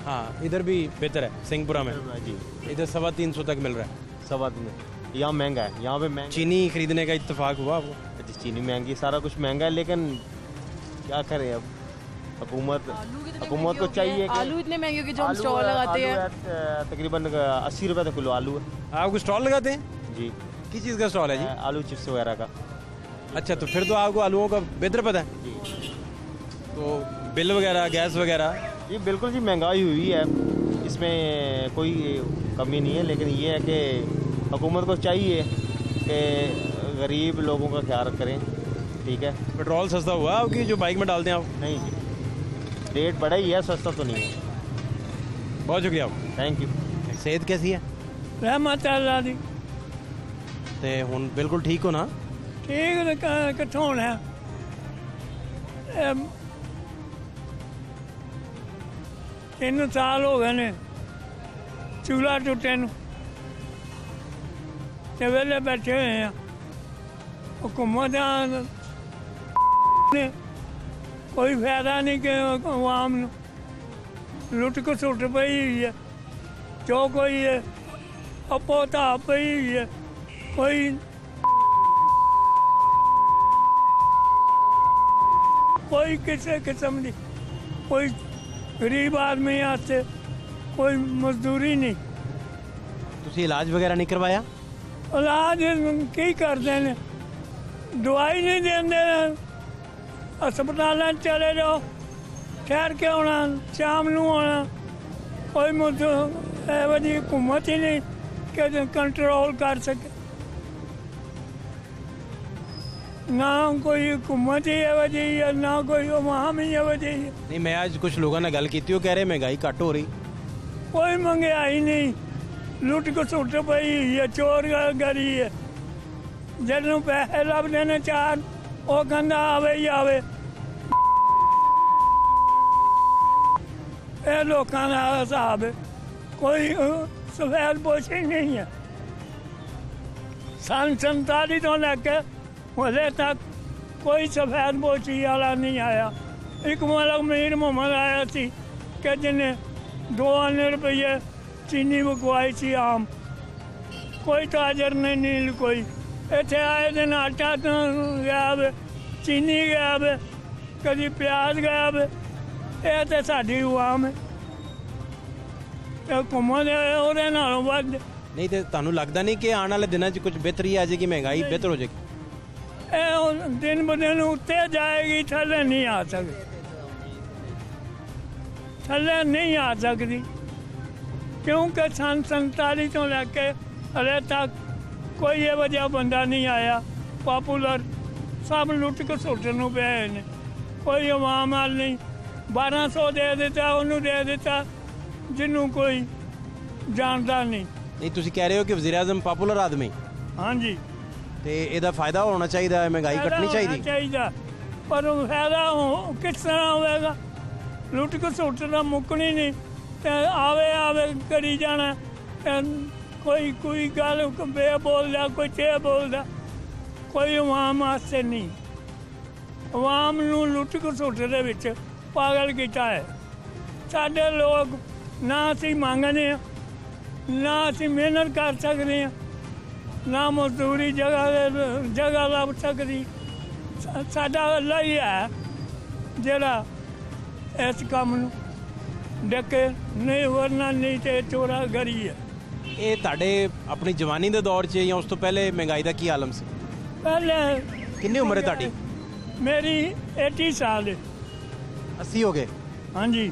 हाँ इधर भी बेहतर है, सिंहपुरा में
जी।
इधर 350 तक मिल रहा है।
350 यहाँ महंगा है, यहाँ पे महंगा।
चीनी खरीदने का इत्तेफाक हुआ आपको?
जी चीनी महंगी, सारा कुछ महंगा है, लेकिन क्या करें अब, हुकूमत को चाहिए कि
आलू इतने महंगे कि जो हम स्टॉल लगाते हैं।
तकरीबन 80 रुपये तक किलो आलू है।
आप कुछ स्टॉल लगाते हैं?
जी।
किस चीज़ का स्टॉल है जी?
आलू चिप्स वगैरह का।
अच्छा, तो फिर तो आपको आलूओं का बेहतर पता है
जी।
तो बिल वगैरह, गैस वगैरह?
जी बिल्कुल जी, महंगाई हुई है, इसमें कोई कमी नहीं है, लेकिन ये है कि हुकूमत को चाहिए कि गरीब लोगों का ख्याल करें। ठीक है।
पेट्रोल सस्ता हुआ आपकी जो बाइक में डालते हैं आप?
नहीं जी, रेट बढ़ा ही है, सस्ता तो नहीं है।
बहुत शुक्रिया आप।
Thank you.
सेहत कैसी है?
रहमत अल्लाह दी।
ते हुन बिल्कुल ठीक हो ना?
ठीक कित्थों होना है, 3 साल हो गए ने चूल्हा टुटे नूं, ते वेले बैठे हुए हैं। हुकूमत ने कोई फायदा नहीं कि आवाम नूं लुट खसुट पई हुई है, जो कोई है अपो धा पई हुई है, कोई किसी किस्म की कोई गरीब आदमी आस्ते कोई मजदूरी नहीं।
तुसी इलाज वगैरह नहीं करवाया?
इलाज की करते हैं, दवाई नहीं देंगे, अस्पताल चले जाओ, ठहर के आना, शाम नू आना, कोई जी हुकूमत ही नहीं कि कंट्रोल कर सके, ना कोई हुकूमत ही है ना कोई वहाँ में है।
नहीं, मैं आज कुछ लोगों ने गल की, कह रहे महंगाई घट हो रही।
कोई महंगाई नहीं, लुट खसुट पई है, चोर गरी है, जिन्होंने पैसे लभदे ने 4 वो कहता आवे ही आवे। ये लोगों का हिसाब है, कोई सफेद पोशी नहीं है। सन 47 तो लेके हले तक कोई सफेद पोशी वाला नहीं आया। एक मलक मीर मोहम्मद आया थी कि जिन्हें 2 रुपये चीनी मुकवाई थी आम, कोई ताजर नहीं कोई। इतने आए दिन आटा तो गायब, चीनी गायब, कभी प्याज गायब। ये तो साड़ी आवाम है, हुकूमत
ਨਹੀਂ ਤੇ ਤੁਹਾਨੂੰ ਲੱਗਦਾ ਨਹੀਂ ਕਿ ਆਉਣ ਵਾਲੇ ਦਿਨਾਂ 'ਚ ਕੁਝ ਬਿਹਤਰੀ ਆ ਜਾਏਗੀ, ਮਹਿੰਗਾਈ ਬਿਹਤਰ ਹੋ ਜਾਏਗੀ?
ਇਹ ਹੁਣ ਦਿਨ ਬ ਦਿਨ ਉੱਤੇ ਜਾਏਗੀ, ਥੱਲੇ ਨਹੀਂ ਆ ਸਕਦੀ, ਥੱਲੇ ਨਹੀਂ ਆ ਸਕਦੀ, ਕਿਉਂਕਿ ਸੰਨ 47 ਤੋਂ ਲੈ ਕੇ ਹਲੇ ਤੱਕ ਕੋਈ ਇਹੋ ਜਿਹਾ ਬੰਦਾ ਨਹੀਂ ਆਇਆ ਪਾਪੂਲਰ, ਸਭ ਲੁੱਟ ਕੇ ਸੁੱਟਣ ਨੂੰ ਪਏ ਨੇ, ਕੋਈ ਆਵਾਮ ਹਾਲ ਨਹੀਂ। 1200 ਦੇ ਦਿੱਤਾ, ਉਹਨੂੰ ਦੇ ਦਿੱਤਾ ਜਿਹਨੂੰ ਕੋਈ ਜਾਣਦਾ ਨਹੀਂ।
ਨਹੀਂ ਤੁਸੀਂ ਕਹਿ ਰਹੇ ਹੋ ਕਿ ਵਜ਼ੀਰ ਆਜ਼ਮ ਪਾਪੂਲਰ ਆਦਮੀ?
ਹਾਂਜੀ।
ਤੇ ਇਹਦਾ ਫਾਇਦਾ ਹੋਣਾ ਚਾਹੀਦਾ ਹੈ, ਮਹਿੰਗਾਈ ਘਟਣੀ
ਚਾਹੀਦਾ, ਪਰ ਉਹ ਫਾਇਦਾ ਕਿਸ ਤਰ੍ਹਾਂ ਹੋਵੇਗਾ? ਲੁੱਟ ਕੇ ਸੁੱਟਣਾ ਮੁੱਕਣੀ ਨਹੀਂ, ਤੇ ਆਵੇ ਕਰੀ ਜਾਣਾ, ਕੋਈ ਗੱਲ ਬੇ ਬੋਲਦਾ, ਕੋਈ ਤੇ ਬੋਲਦਾ, ਕੋਈ ਆਵਾਮ ਵਾਸਤੇ ਨਹੀਂ। ਆਵਾਮ ਨੂੰ ਲੁੱਟ ਕੇ ਸੁੱਟ ਦੇ ਵਿੱਚ ਪਾਗਲ ਕੀਤਾ ਹੈ। ਸਾਡੇ ਲੋਕ ਨਾ ਅਸੀਂ ਮੰਗਦੇ ਹਾਂ, ਨਾ ਅਸੀਂ ਮਿਹਨਤ ਕਰ ਸਕਦੇ ਹਾਂ, ਨਾ ਮਜ਼ਦੂਰੀ ਜਗ੍ਹਾ ਲੱਭ ਸਕਦੀ। ਸਾਡਾ ਅੱਲਾ ਹੀ ਹੈ ਜਿਹੜਾ ਇਸ ਕੰਮ ਨੂੰ ਡੱਕੇ, ਨਹੀਂ ਵਰਨਾ ਨਹੀਂ ਤੇ ਚੋਰਾ ਗਰੀ ਹੈ।
ਇਹ ਤੁਹਾਡੇ ਆਪਣੀ ਜਵਾਨੀ ਦੇ ਦੌਰ 'ਚ ਜਾਂ ਉਸ ਤੋਂ ਪਹਿਲੇ ਮਹਿੰਗਾਈ ਦਾ ਕੀ ਆਲਮ ਸੀ?
ਪਹਿਲੇ
ਕਿੰਨੀ ਉਮਰ ਹੈ ਤੁਹਾਡੀ?
ਮੇਰੀ 80 ਸਾਲ ਹੈ।
80 ਹੋ ਗਏ?
ਹਾਂਜੀ।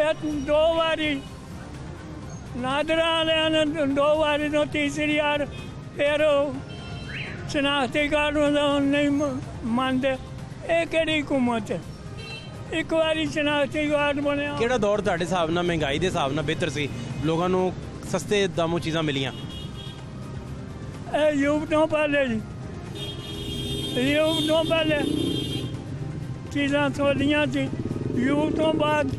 ਇਹ 2 ਵਾਰੀ ਨਾਦਰਾ ਵਾਲਿਆਂ ਨੇ 2 ਵਾਰੀ ਤੋਂ ਤੀਸਰੀ ਵਾਰ ਫਿਰ ਸ਼ਨਾਖਤੀ ਕਾਰਡ ਨਹੀਂ ਮੰਨਦੇ। ਇਹ ਕਿਹੜੀ ਹੁਕੂਮਤ ਹੈ? ਇੱਕ ਵਾਰੀ ਸ਼ਨਾਖਤੀ ਕਾਰਡ ਬਣਿਆ।
ਕਿਹੜਾ ਦੌਰ ਤੁਹਾਡੇ ਹਿਸਾਬ ਨਾਲ ਮਹਿੰਗਾਈ ਦੇ ਹਿਸਾਬ ਨਾਲ ਬਿਹਤਰ ਸੀ, ਲੋਕਾਂ ਨੂੰ ਸਸਤੇ ਦਾਮੋਂ ਚੀਜ਼ਾਂ ਮਿਲੀਆਂ?
ਇਹ ਯੂਬ ਤੋਂ ਪਹਿਲੇ ਜੀ, ਯੂਬ ਤੋਂ ਪਹਿਲੇ ਚੀਜ਼ਾਂ ਸੋਲੀਆਂ ਸੀ, ਯੂਬ ਤੋਂ ਬਾਅਦ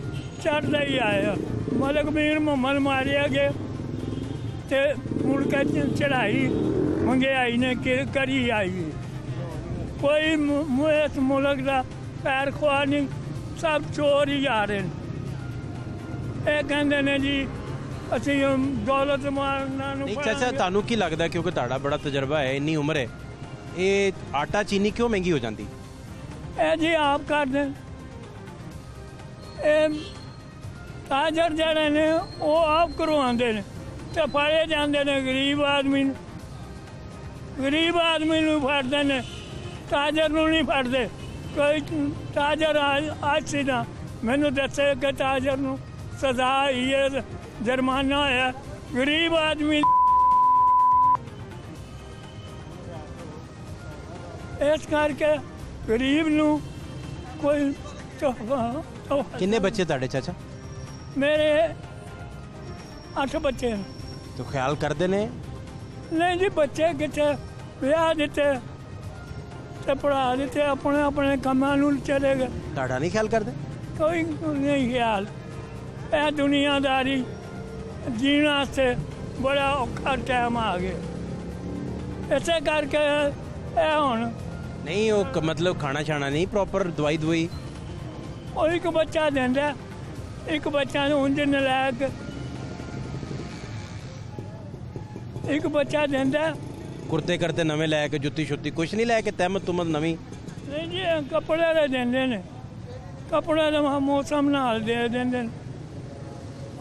ਚੜ੍ਹਦਾ ਹੀ ਆਇਆ। ਮਲਕ ਮੀਰ ਮੁਹੰਮਦ ਮਾਰਿਆ ਗਿਆ ਤੇ ਮੁੜ ਕੇ ਚੜ੍ਹਾਈ ਮੰਗਿਆਈ ਨੇ ਕਰੀ ਆਈ। ਕੋਈ ਇਸ ਮੁਲਕ ਦਾ ਪੈਰ ਖੁਆ ਨਹੀਂ, ਸਭ ਚੋਰ ਹੀ ਆ ਰਹੇ ਨੇ। ਇਹ ਕਹਿੰਦੇ ਨੇ ਜੀ ਅਸੀਂ ਦੌਲਤ ਮਾਰਨਾ ਨੂੰ।
ਨਹੀਂ ਚਾਚਾ, ਤੁਹਾਨੂੰ ਕੀ ਲੱਗਦਾ, ਕਿਉਂਕਿ ਤੁਹਾਡਾ ਬੜਾ ਤਜਰਬਾ ਹੈ, ਇੰਨੀ ਉਮਰ ਹੈ, ਇਹ ਆਟਾ ਚੀਨੀ ਕਿਉਂ ਮਹਿੰਗੀ ਹੋ ਜਾਂਦੀ?
ਇਹ ਜੀ ਆਪ ਕਰਦੇ, ਇਹ ਤਾਜਰ ਜਿਹੜੇ ਨੇ ਉਹ ਆਪ ਕਰਵਾਉਂਦੇ ਨੇ ਤੇ ਫੜੇ ਜਾਂਦੇ ਨੇ ਗਰੀਬ ਆਦਮੀ ਨੂੰ। ਗਰੀਬ ਆਦਮੀ ਨੂੰ ਫੜਦੇ ਨੇ, ਤਾਜਰ ਨੂੰ ਨਹੀਂ ਫੜਦੇ। ਕੋਈ ਤਾਜਰ ਅੱਜ ਸੀ ਨਾ ਮੈਨੂੰ ਦੱਸੇ ਕਿ ਤਾਜਰ ਨੂੰ ਸਜ਼ਾ ਹੋਈ ਹੈ, ਜੁਰਮਾਨਾ ਹੋਇਆ। ਗਰੀਬ ਆਦਮੀ ਇਸ ਕਰਕੇ ਗਰੀਬ ਨੂੰ ਕੋਈ
ਕਿੰਨੇ ਬੱਚੇ ਤੁਹਾਡੇ ਚਾਚਾ?
ਮੇਰੇ 8 ਬੱਚੇ ਨੇ।
तो ख्याल करते ने?
नहीं जी, बच्चे कितने विआह दिते ते पढ़ा दिते, अपने अपने कामां नूं चले गए।
ਤੁਹਾਡਾ नहीं ख्याल करते?
कोई नहीं ख्याल। यह दुनियादारी जीने वास्ते बड़ा औखा टाइम आ गया। इसे करके हुण
नहीं वो मतलब खाना छाना नहीं प्रॉपर, दवाई दुआई?
वो एक बच्चा देंदा, एक बच्चा ਉਂਝ नलायक, एक बच्चा देंदा।
कुर्ते करते नवे लैके, जुत्ती शुत्ती कुछ नहीं लैके, तहमत तुमत नवी?
नहीं जी, कपड़े दे देंदे ने, कपड़े दे मौसम नाल दे देंदे।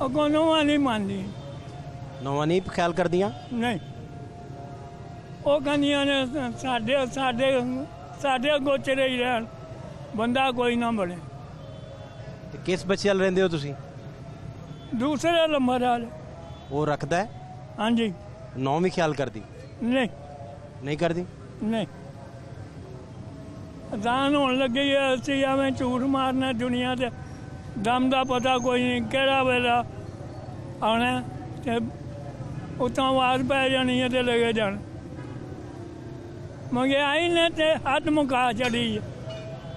अगों नवा नहीं मानदी।
नवा नहीं ख्याल कर दिया?
नहीं, वो कहंदियां ने साडे साडे साडे गोचरे ही रहन, बंदा कोई ना बने।
किस बच्चे वाल रहिंदे हो तुसी?
दूसरे नंबर वाले।
वो रखदा है?
हाँ जी।
नौ भी ख्याल कर दी?
नहीं,
नहीं कर दी?
नहीं। दान होने लगे असी एवं झूठ मारना दुनिया से, दम का पता कोई नहीं, केड़ा वेला आना ते उतों आवाज पै जानी है ते लगे जान। महंगाई ने ते हद मुका चढ़ी है,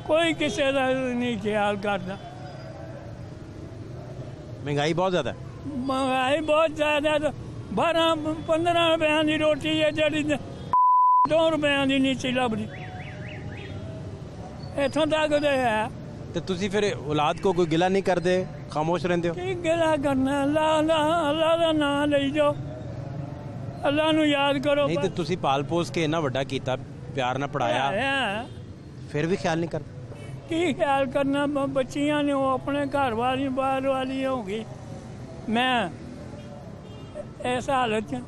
कोई किसी का नहीं ख्याल करता।
महंगाई बहुत ज्यादा?
महंगाई बहुत ज्यादा। 12-15 रुपया की रोटी है जी 2 रुपया की नीची लभदी, इतों तक तो है।
तो तुसी फिर औलाद को कोई गिला नहीं करते, खामोश रहते हो?
की गिला करना? अल्लाह का नाम ले जाओ, अल्लाह नू याद करो।
नहीं तो तुसी पाल पोस के इन्ना वड्डा कीता, प्यार ना पढ़ाया, फिर भी ख्याल नहीं करते?
की ख्याल करना? बच्चियां ने वो अपने घर वाली बाहर वाली होगी। मैं इस हालत च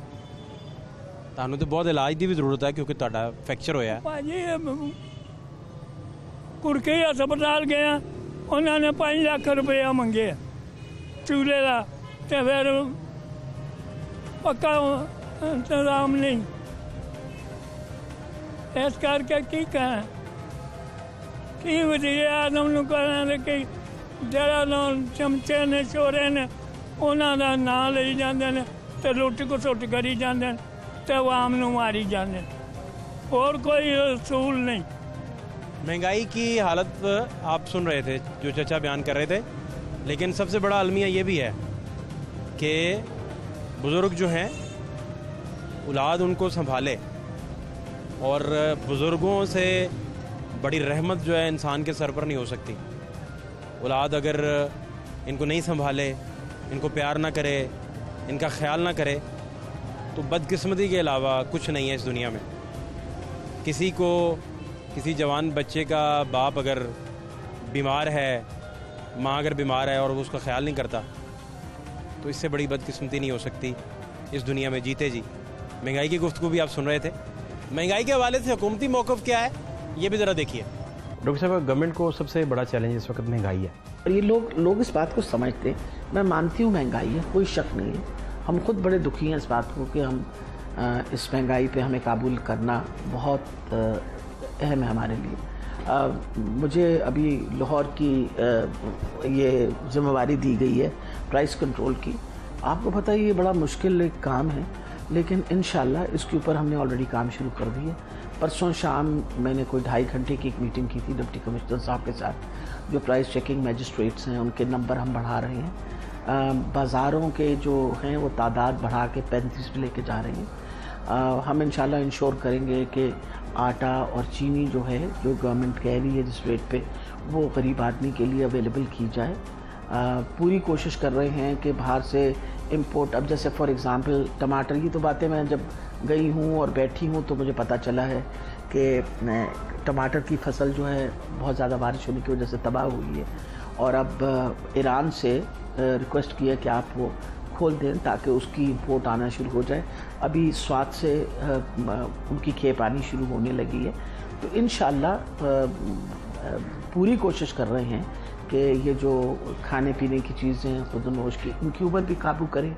ਤੁਹਾਨੂੰ ਤਾਂ ਬਹੁਤ ਇਲਾਜ ਦੀ ਵੀ ਜ਼ਰੂਰਤ ਹੈ ਕਿਉਂਕਿ ਤੁਹਾਡਾ ਫ੍ਰੈਕਚਰ ਹੋਇਆ
ਭਾਜੀ ਕੁਰਕੇ ਹਸਪਤਾਲ ਗਿਆ ਉਹਨਾਂ ਨੇ 5 ਲੱਖ ਰੁਪਇਆ ਮੰਗੇ ਚੂਲੇ ਦਾ ਤੇ ਫਿਰ ਪੱਕਾ ਇੰਤਜ਼ਾਮ ਨਹੀਂ ਇਸ ਕਰਕੇ ਕੀ ਕਹਾਂ ਕੀ ਵਜ਼ੀਰ ਆਜ਼ਮ ਨੂੰ ਕਰਾਂ ਕਿ ਜਿਹੜਾ ਨਾ ਚਮਚੇ ਨੇ ਚੋਰੇ ਨੇ ਉਹਨਾਂ ਦਾ ਨਾਂ ਲਈ ਜਾਂਦੇ ਨੇ ਤੇ ਲੁੱਟ ਖਸੁੱਟ ਕਰੀ ਜਾਂਦੇ ਨੇ ਤੇ ਆਵਾਮ ਨੂੰ ਮਾਰੀ ਜਾਂਦੇ और कोई असूल नहीं।
महंगाई की हालत आप सुन रहे थे जो चचा बयान कर रहे थे, लेकिन सबसे बड़ा अलमिया ये भी है कि बुज़ुर्ग जो हैं औलाद उनको संभाले, और बुज़ुर्गों से बड़ी रहमत जो है इंसान के सर पर नहीं हो सकती। औलाद अगर इनको नहीं संभाले, इनको प्यार ना करे, इनका ख्याल ना करे, तो बदकिस्मती के अलावा कुछ नहीं है इस दुनिया में। किसी जवान बच्चे का बाप अगर बीमार है, माँ अगर बीमार है और वो उसका ख्याल नहीं करता, तो इससे बड़ी बदकिस्मती नहीं हो सकती इस दुनिया में जीते जी। महंगाई की गुफ्तगू भी आप सुन रहे थे। महंगाई के हवाले से हुकूमती मौक़िफ़ क्या है ये भी ज़रा देखिए। डॉक्टर साहब, गवर्नमेंट को सबसे बड़ा चैलेंज इस वक्त महंगाई है,
और ये लोग इस बात को समझते हैं। मैं मानती हूँ महंगाई है, कोई शक नहीं है। हम खुद बड़े दुखी हैं इस बात को कि हम इस महंगाई पे हमें काबूल करना बहुत अहम है हमारे लिए। मुझे अभी लाहौर की ये जिम्मेवारी दी गई है प्राइस कंट्रोल की। आपको पता है ये बड़ा मुश्किल एक काम है, लेकिन इंशाल्लाह इसके ऊपर हमने ऑलरेडी काम शुरू कर दिया। परसों शाम मैंने कोई 2.5 घंटे की एक मीटिंग की थी डिप्टी कमिश्नर साहब के साथ। जो प्राइस चेकिंग मैजिस्ट्रेट्स हैं उनके नंबर हम बढ़ा रहे हैं। बाज़ारों के जो हैं वो तादाद बढ़ा के 35 पे लेके जा रहे हैं। हम इंशाल्लाह इंश्योर करेंगे कि आटा और चीनी जो है, जो गवर्नमेंट कह रही है जिस रेट पे, वो गरीब आदमी के लिए अवेलेबल की जाए। पूरी कोशिश कर रहे हैं कि बाहर से इंपोर्ट, अब जैसे फॉर एग्ज़ाम्पल टमाटर की तो बातें मैं जब गई हूँ और बैठी हूँ तो मुझे पता चला है कि टमाटर की फसल जो है बहुत ज़्यादा बारिश होने की वजह से तबाह हुई है, और अब ईरान से रिक्वेस्ट किया कि आप वो खोल दें ताकि उसकी इंपोर्ट आना शुरू हो जाए। अभी स्वाद से उनकी खेप आनी शुरू होने लगी है। तो इंशाल्लाह पूरी कोशिश कर रहे हैं कि ये जो खाने पीने की चीज़ें खुदनोश की, उनके ऊपर भी काबू करें।